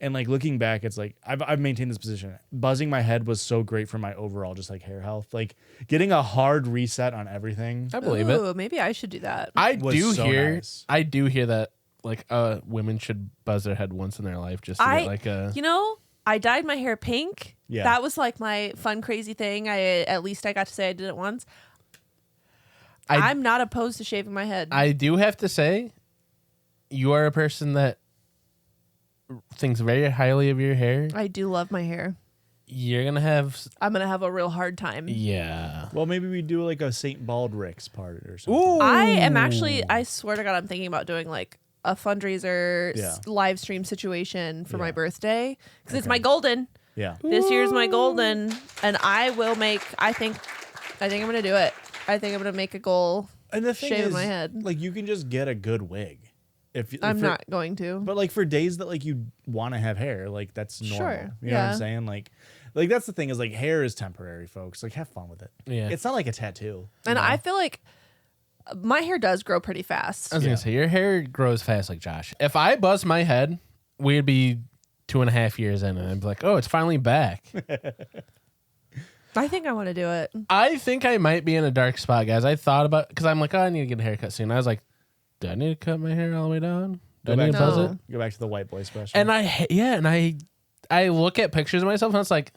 And like looking back, it's like I've maintained this position. Buzzing my head was so great for my overall just like hair health. Like getting a hard reset on everything. I believe it. Ooh, maybe I should do that. I was do so hear. nice. I do hear that like women should buzz their head once in their life just to get like a. You know, I dyed my hair pink. Yeah. That was like my fun, crazy thing. At least I got to say I did it once. I'm not opposed to shaving my head. I do have to say, you are a person that thinks very highly of your hair. I do love my hair. You're gonna have. I'm gonna have a real hard time. Yeah. Well, maybe we do like a St. Baldrick's part or something. Ooh. I am actually. I swear to God, I'm thinking about doing like a fundraiser live stream situation for my birthday because it's my golden. Yeah. This year's my golden, and I will make. I think I'm gonna do it. I think I'm gonna make a goal. And the thing Shaving is, my head. like you can just get a good wig. If I'm for- not going to. But like for days that like you want to have hair, like that's normal. Sure, You know what I'm yeah. saying? Like that's the thing is like hair is temporary, folks. Like have fun with it. Yeah. It's not like a tattoo. And I feel like my hair does grow pretty fast. I was gonna say your hair grows fast like Josh. If I buzz my head, we'd be 2.5 years in, and I'd be like, "Oh, it's finally back." I think I want to do it. I think I might be in a dark spot, guys. I thought about because I'm like, "Oh, I need to get a haircut soon." I was like, "Do I need to cut my hair all the way down? Do I need to buzz No. it?" Go back to the white boy special. And I look at pictures of myself, and it's like,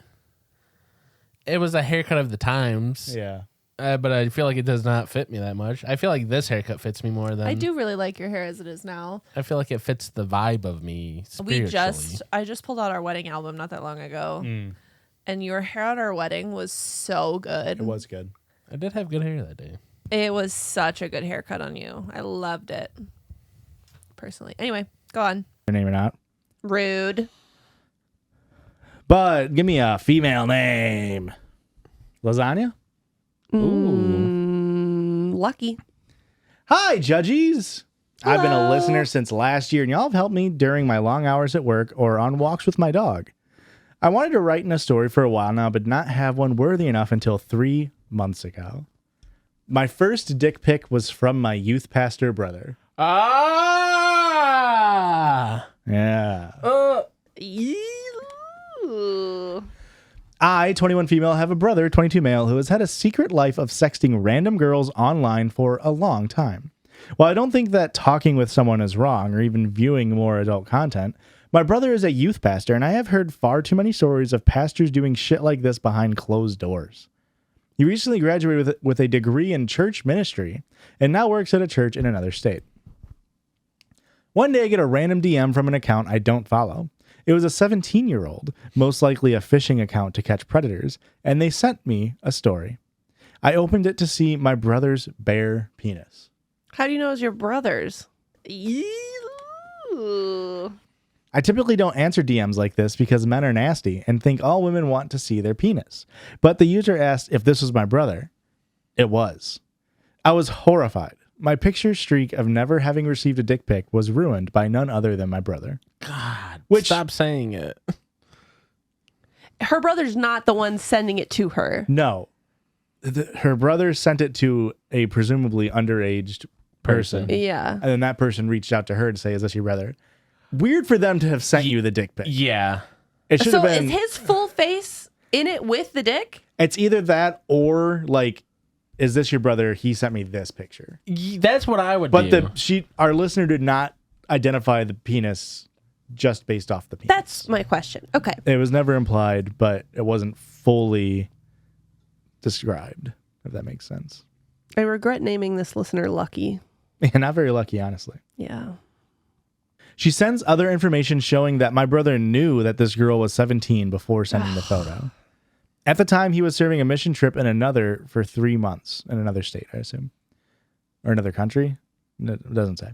it was a haircut of the times. yeah. But I feel like it does not fit me that much. I feel like this haircut fits me more than I do really like your hair as it is now. I feel like it fits the vibe of me spiritually. I just pulled out our wedding album not that long ago, Mm, and your hair at our wedding was so good. it was good. I did have good hair that day. It was such a good haircut on you. I loved it. Personally. Anyway, go on. Her name or not. Rude. But give me a female name. Lasagna? Lucky. Hi, Judgies. I've been a Hello. listener since last year, and y'all have helped me during my long hours at work or on walks with my dog. I wanted to write in a story for a while now, but not have one worthy enough until 3 months ago. My first dick pic was from my youth pastor brother. Ah! Yeah. Ew. I, 21 female, have a brother, 22 male, who has had a secret life of sexting random girls online for a long time. While I don't think that talking with someone is wrong or even viewing more adult content, my brother is a youth pastor, and I have heard far too many stories of pastors doing shit like this behind closed doors. He recently graduated with a degree in church ministry and now works at a church in another state. One day I get a random DM from an account I don't follow. It was a 17-year-old, most likely a phishing account to catch predators, and they sent me a story. I opened it to see my brother's bare penis. How do you know it's your brother's? Ew. I typically don't answer DMs like this because men are nasty and think all women want to see their penis. But the user asked if this was my brother. It was. I was horrified. My picture streak of never having received a dick pic was ruined by none other than my brother. God, Which- stop saying it. Her brother's not the one sending it to her. No. Her brother sent it to a presumably underage person. Yeah. And then that person reached out to her to say, is this your brother? Weird for them to have sent you the dick pic. Yeah. It should So have been. is his full face in it with the dick? It's either that or like, is this your brother? He sent me this picture. That's what I would But do. our listener did not identify the penis just based off the penis. That's my question. Okay. It was never implied, but it wasn't fully described, if that makes sense. I regret naming this listener Lucky. And not very lucky, honestly. Yeah. She sends other information showing that my brother knew that this girl was 17 before sending the photo. At the time, he was serving a mission trip for 3 months in another state, I assume. Or another country? It doesn't say.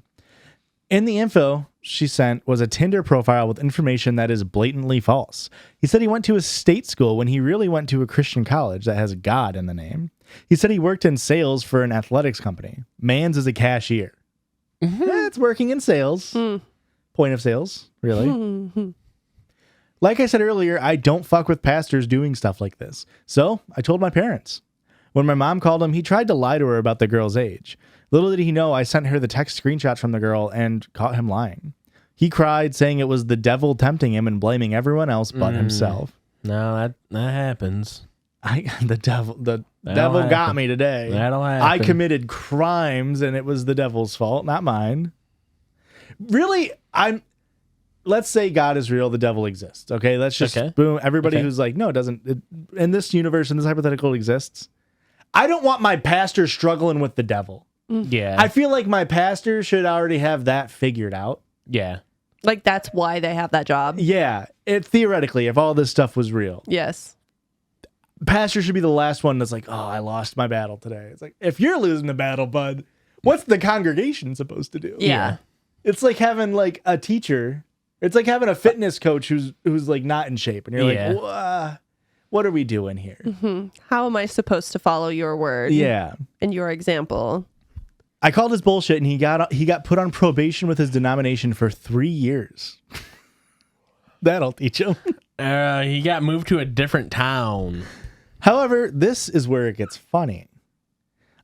In the info she sent was a Tinder profile with information that is blatantly false. He said he went to a state school when he really went to a Christian college that has God in the name. He said he worked in sales for an athletics company. Mans is a cashier. It's working in sales. Point of sales, really. Like I said earlier, I don't fuck with pastors doing stuff like this. So I told my parents. When my mom called him, he tried to lie to her about the girl's age. Little did he know I sent her the text screenshots from the girl and caught him lying. He cried, saying it was the devil tempting him and blaming everyone else but himself. No, that happens. The devil got happen. me today. That'll happen. I committed crimes and it was the devil's fault, not mine. Really, let's say God is real, the devil exists. Okay, let's just boom. Everybody who's like, no, it doesn't. In this universe, in this hypothetical exists. I don't want my pastor struggling with the devil. Yeah. I feel like my pastor should already have that figured out. Yeah. Like that's why they have that job. Yeah, theoretically, if all this stuff was real, Yes. pastor should be the last one that's like, oh, I lost my battle today. It's like, if you're losing the battle, bud, what's the congregation supposed to do? Yeah. It's like having like a teacher. It's like having a fitness coach who's like not in shape, and you're like, what are we doing here? How am I supposed to follow your word? Yeah. And your example? I called his bullshit, and he got put on probation with his denomination for 3 years. That'll teach him. He got moved to a different town. However, this is where it gets funny.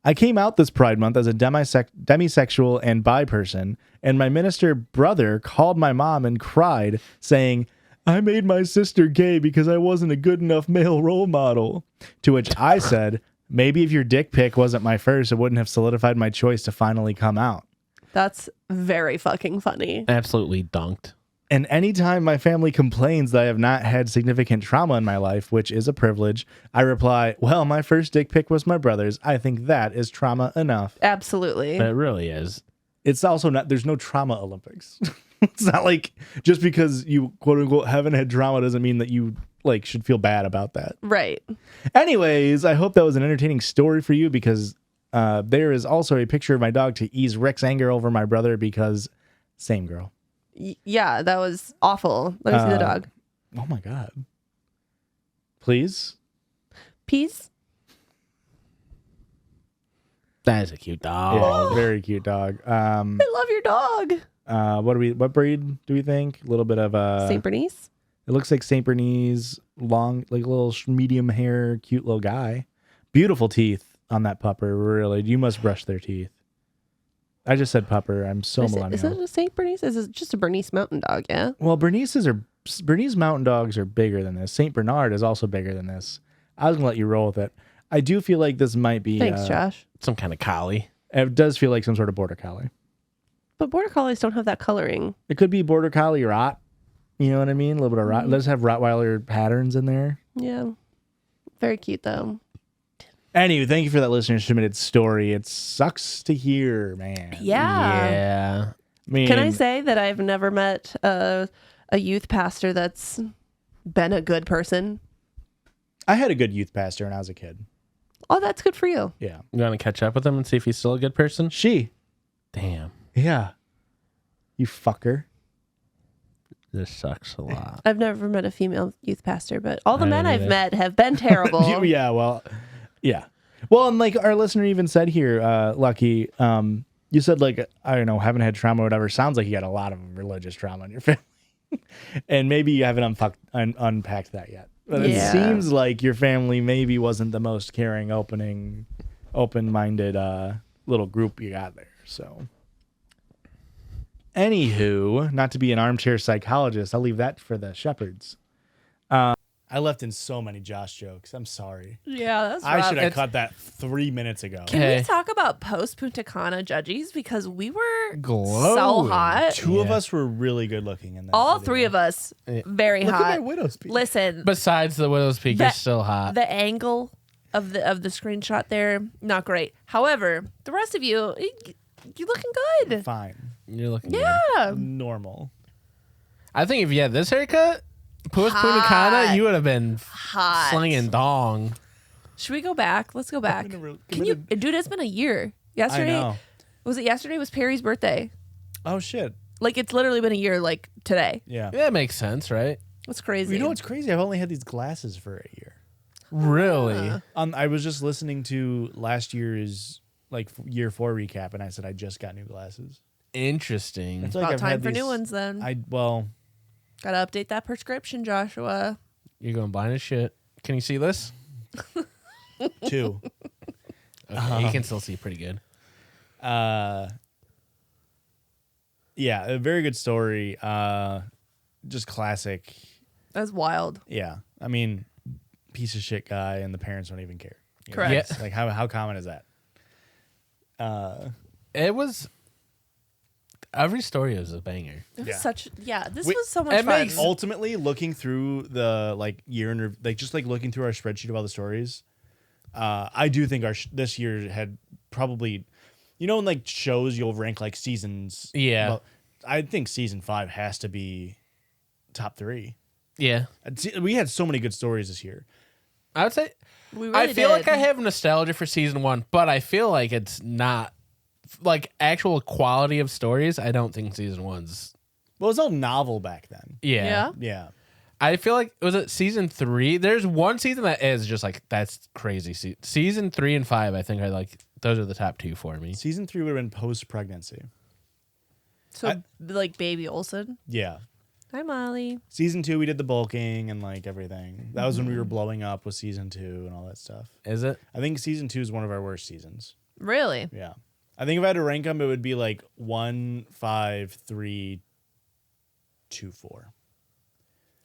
I came out this Pride Month as a demisexual and bi person, and my minister brother called my mom and cried, saying, I made my sister gay because I wasn't a good enough male role model. To which I said, maybe if your dick pic wasn't my first, it wouldn't have solidified my choice to finally come out. That's very fucking funny. Absolutely dunked. And anytime my family complains that I have not had significant trauma in my life, which is a privilege, I reply, well, my first dick pic was my brother's. I think that is trauma enough. Absolutely. It really is. It's also not, there's no trauma Olympics. It's not like just because you quote unquote haven't had trauma doesn't mean that you like should feel bad about that. Right. Anyways, I hope that was an entertaining story for you because there is also a picture of my dog to ease Rick's anger over my brother because same girl. Yeah, that was awful. Let me see the dog. Oh my God. Please? Peace. That is a cute dog. Yeah, very cute dog. I love your dog. What breed do we think? A little bit of St. Bernice. It looks like St. Bernese, long, like little medium hair, cute little guy. Beautiful teeth on that pupper. Really, you must brush their teeth. I just said pupper. I'm so millennial. Is it a St. Bernice? Is it just a Bernese mountain dog? Yeah. Well, Bernese mountain dogs are bigger than this. St. Bernard is also bigger than this. I was gonna let you roll with it. I do feel like this might be. Thanks, Josh. Some kind of collie. It does feel like some sort of border collie. But border collies don't have that coloring. It could be border collie rot. You know what I mean? A little bit of rot. Let's have Rottweiler patterns in there. Yeah. Very cute though. Anyway, thank you for that listener submitted story. It sucks to hear, man. Yeah. I mean, Can I say that I've never met a youth pastor that's been a good person? I had a good youth pastor when I was a kid. Oh, that's good for you. Yeah. You want to catch up with him and see if he's still a good person? She. Damn. Yeah. You fucker. This sucks a lot. I've never met a female youth pastor, but all the I men don't I've either. met have been terrible. Yeah, well, yeah. Well, and like our listener even said here, Lucky, you said like, I don't know, haven't had trauma or whatever. Sounds like you had a lot of religious trauma in your family. And maybe you haven't unpacked that yet. But it Yeah. seems like your family maybe wasn't the most caring, open-minded little group you got there. So, anywho, not to be an armchair psychologist, I'll leave that for the shepherds. I left in so many Josh jokes. I'm sorry. Yeah, that's I should have It's- cut that 3 minutes ago. Can Okay. we talk about post Punta Cana Judgies? Because we were so Glowing. hot. Two of us were really good looking in that. All video. three of us, very Look at my hot. widow's peak. Listen, Besides the widow's peak, you're That- still hot. the angle of the screenshot there, not great. However, the rest of you, you looking good. Fine. You're looking good. Yeah. Normal. I think if you had this haircut, post Punta Cana, you would have been Hot. slinging dong. Should we go back? Let's go back. gonna Can you, dude? It's been a year. Yesterday, I know. was it yesterday? Was Perry's birthday? Oh shit. Like it's literally been a year. Like today. Yeah. Yeah, it makes sense, right? That's crazy. You know what's crazy? I've only had these glasses for a year. Really? I was just listening to last year's like year 4 recap, and I said I just got new glasses. Interesting. It's About I've time had for these- new ones then. Well, Gotta update that prescription, Joshua. You're going blind as shit. Can you see this? 2. Okay, you can still see pretty good. Yeah, Yeah, a very good story. Just classic. That's wild. Yeah, I mean, piece of shit guy, and the parents don't even care. You know? Correct. Yeah. Like how common is that? It was. Every story is a banger. It was Yeah. this We- was so much it fun. makes- Ultimately, looking through the like year in like just like looking through our spreadsheet of all the stories, I do think this year had probably, in like shows you'll rank like seasons. Yeah. Well, I think season 5 has to be top 3. Yeah, We had so many good stories this year. I would say. We really I feel like did. I have nostalgia for season 1, but I feel like it's not like actual quality of stories. I don't think season 1's. Well, it was all novel back then. Yeah. Yeah. I feel like was it season 3? There's one season that is just like that's crazy. Season 3 and 5, I think are like those are the top 2 for me. Season 3 would have been post pregnancy. So like Baby Olsen. Yeah. Hi Molly. Season 2, we did the bulking and like everything. That was when we were blowing up with season 2 and all that stuff. Is it? I think season 2 is one of our worst seasons. Really? Yeah. I think if I had to rank them, it would be like 1, 5, 3, 2, 4.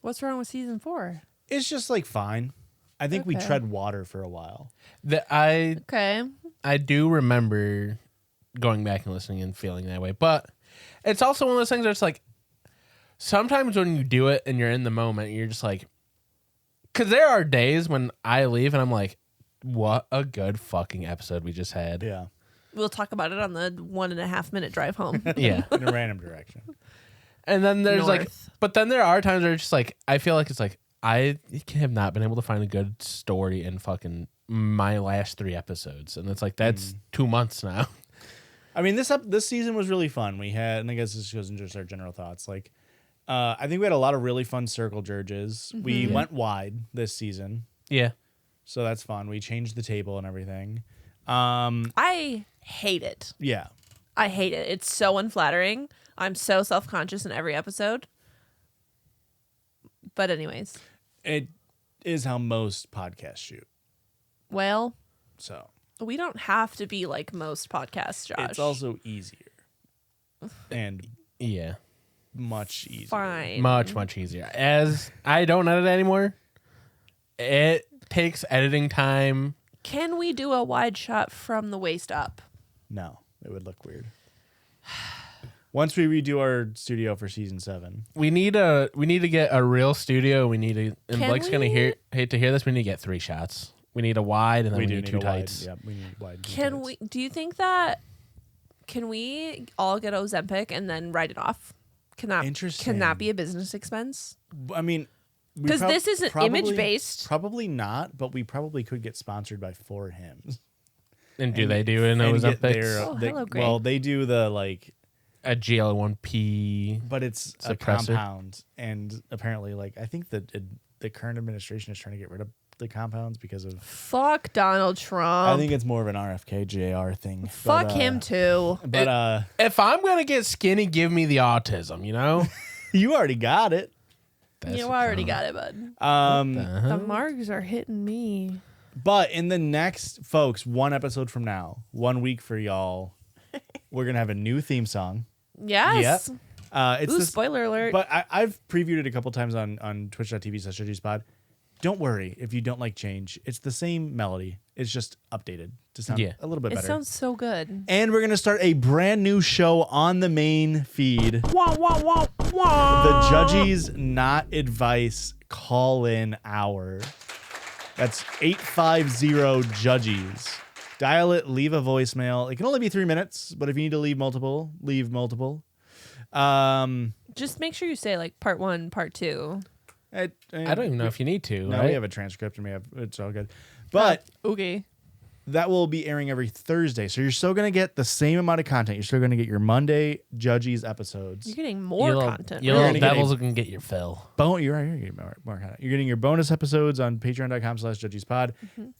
What's wrong with season 4? It's just like fine. I think we Okay. tread water for a while. Okay. I do remember going back and listening and feeling that way, but it's also one of those things where it's like sometimes when you do it and you're in the moment, you're just like, because there are days when I leave and I'm like, what a good fucking episode we just had. Yeah. We'll talk about it on the 1.5 minute drive home. Yeah. In a random direction. And then there's like, North. but then there are times where it's just like, I feel like it's like, I have not been able to find a good story in fucking my last 3 episodes. And it's like, that's 2 months now. I mean, this season was really fun. We had, and I guess this goes into just our general thoughts. Like, I think we had a lot of really fun circle judges. We went wide this season, Yeah. so that's fun. We changed the table and everything. I hate it. Yeah, I hate it. It's so unflattering. I'm so self-conscious in every episode. But anyways, it is how most podcasts shoot. well, So we don't have to be like most podcasts, Josh. it's also easier and Yeah. much easier. fine. Much easier. As I don't edit anymore, it takes editing time. Can we do a wide shot from the waist up? No, it would look weird. Once we redo our studio for season 7, We need to get a real studio. We need to, and Can Blake's gonna we? hate to hear this. We need to get 3 shots. We need a wide and then we, do need 2 a wide. tights. Yeah, we need wide. and Can tights. we? Do you think that? Can we all get Ozempic and then write it off? Can that Interesting. be a business expense? I mean, we Because this isn't probably- image-based. Probably not, but we probably could get sponsored by 4 Hims. And do they do an And get Ozempic? their- Oh, they- hello, Gray. well, they do the like, A GL1P. but it's a Suppressor. compound, and apparently, like, I think that the current administration is trying to get rid of the compounds because of. Fuck Donald Trump. I think it's more of an RFK JR thing. Fuck him too. But If I'm gonna get skinny, give me the autism. You know. you already got it. You already got it, bud. Uh-huh. The marks are hitting me. But in the next, folks, 1 episode from now, 1 week for y'all, we're gonna have a new theme song. Yes. It's Ooh, this, spoiler alert. but I've previewed it a couple times on twitch.tv/judgiespod. Don't worry if you don't like change. It's the same melody. It's just updated to sound Yeah. a little bit it better. sounds so good. And we're gonna start a brand new show on the main feed. Wah, wah, wah, wah. The Judgies Not Advice call-in hour. That's 850 Judgies. Dial it, leave a voicemail. It can only be 3 minutes, but if you need to leave multiple, leave multiple. Just make sure you say like part 1, part 2. I don't even know if you need to. No, right? we have a transcript and it's all good. But Okay. that will be airing every Thursday. So you're still going to get the same amount of content. You're still going to get your Monday Judgies episodes. You're getting more content. You You're little gonna get devils can get your fill. You're getting more content. You're getting your bonus episodes on patreon.com/judgiespod.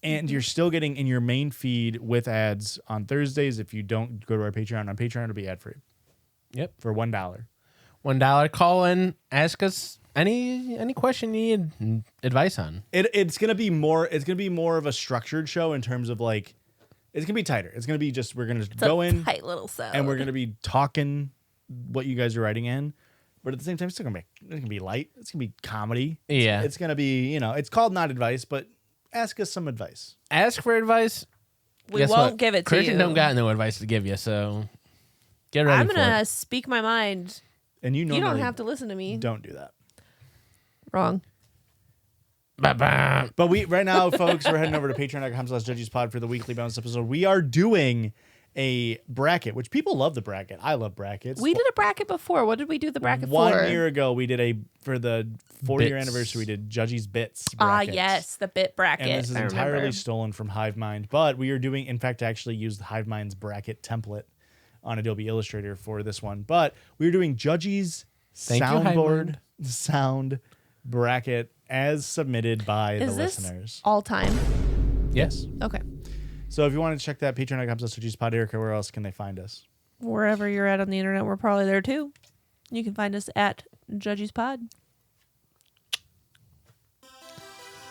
And you're still getting in your main feed with ads on Thursdays. If you don't go to our Patreon, on Patreon, it'll be ad free. Yep. For $1. $1. Call in. Ask us any question you need advice on. It's gonna be more of a structured show in terms of like it's gonna be tighter. It's gonna be just we're gonna go in Tight little sound. and we're gonna be talking what you guys are writing in, but at the same time, it's gonna be light. It's gonna be comedy. Yeah. It's gonna be, it's called not advice, but ask us some advice. Ask for advice. We Guess won't what? give it to Christian you. don't got no advice to give you, so get ready I'm for gonna it. speak my mind. And you You don't normally have to listen to me. don't do that. Wrong. Ba-ba. But right now, folks, we're heading over to patreon.com/judgiespod for the weekly bonus episode. We are doing a bracket, which people love the bracket. I love brackets. We did a bracket before. What did we do the bracket for? 1 year ago, we did for the 4-year Bits. anniversary, we did Judgies Bits Ah, bracket. yes, the bit bracket. And this is I entirely remember. stolen from HiveMind. But we are doing, in fact, actually use the HiveMind's bracket template on Adobe Illustrator for this one. But we are doing Judgies Thank you, soundboard sound bracket as submitted by Is the this listeners. all time? Yes. Okay. So if you want to check that, patreon.com/judgiespod. Erika, where else can they find us? Wherever you're at on the internet, we're probably there too. You can find us at Judgies Pod.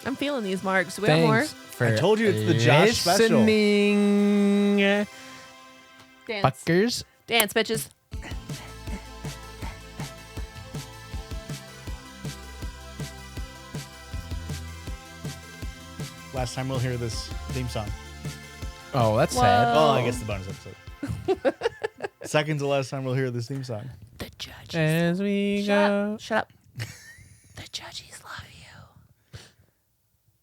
I'm feeling these marks. Do we have more? Thanks for I told you it's the Josh special. listening, Dance. fuckers. Dance, bitches. Last time we'll hear this theme song. Oh, that's Whoa. sad. Well, I guess the bonus episode. Second to last time we'll hear this theme song. The Judges. As we Shut go. up. Shut up.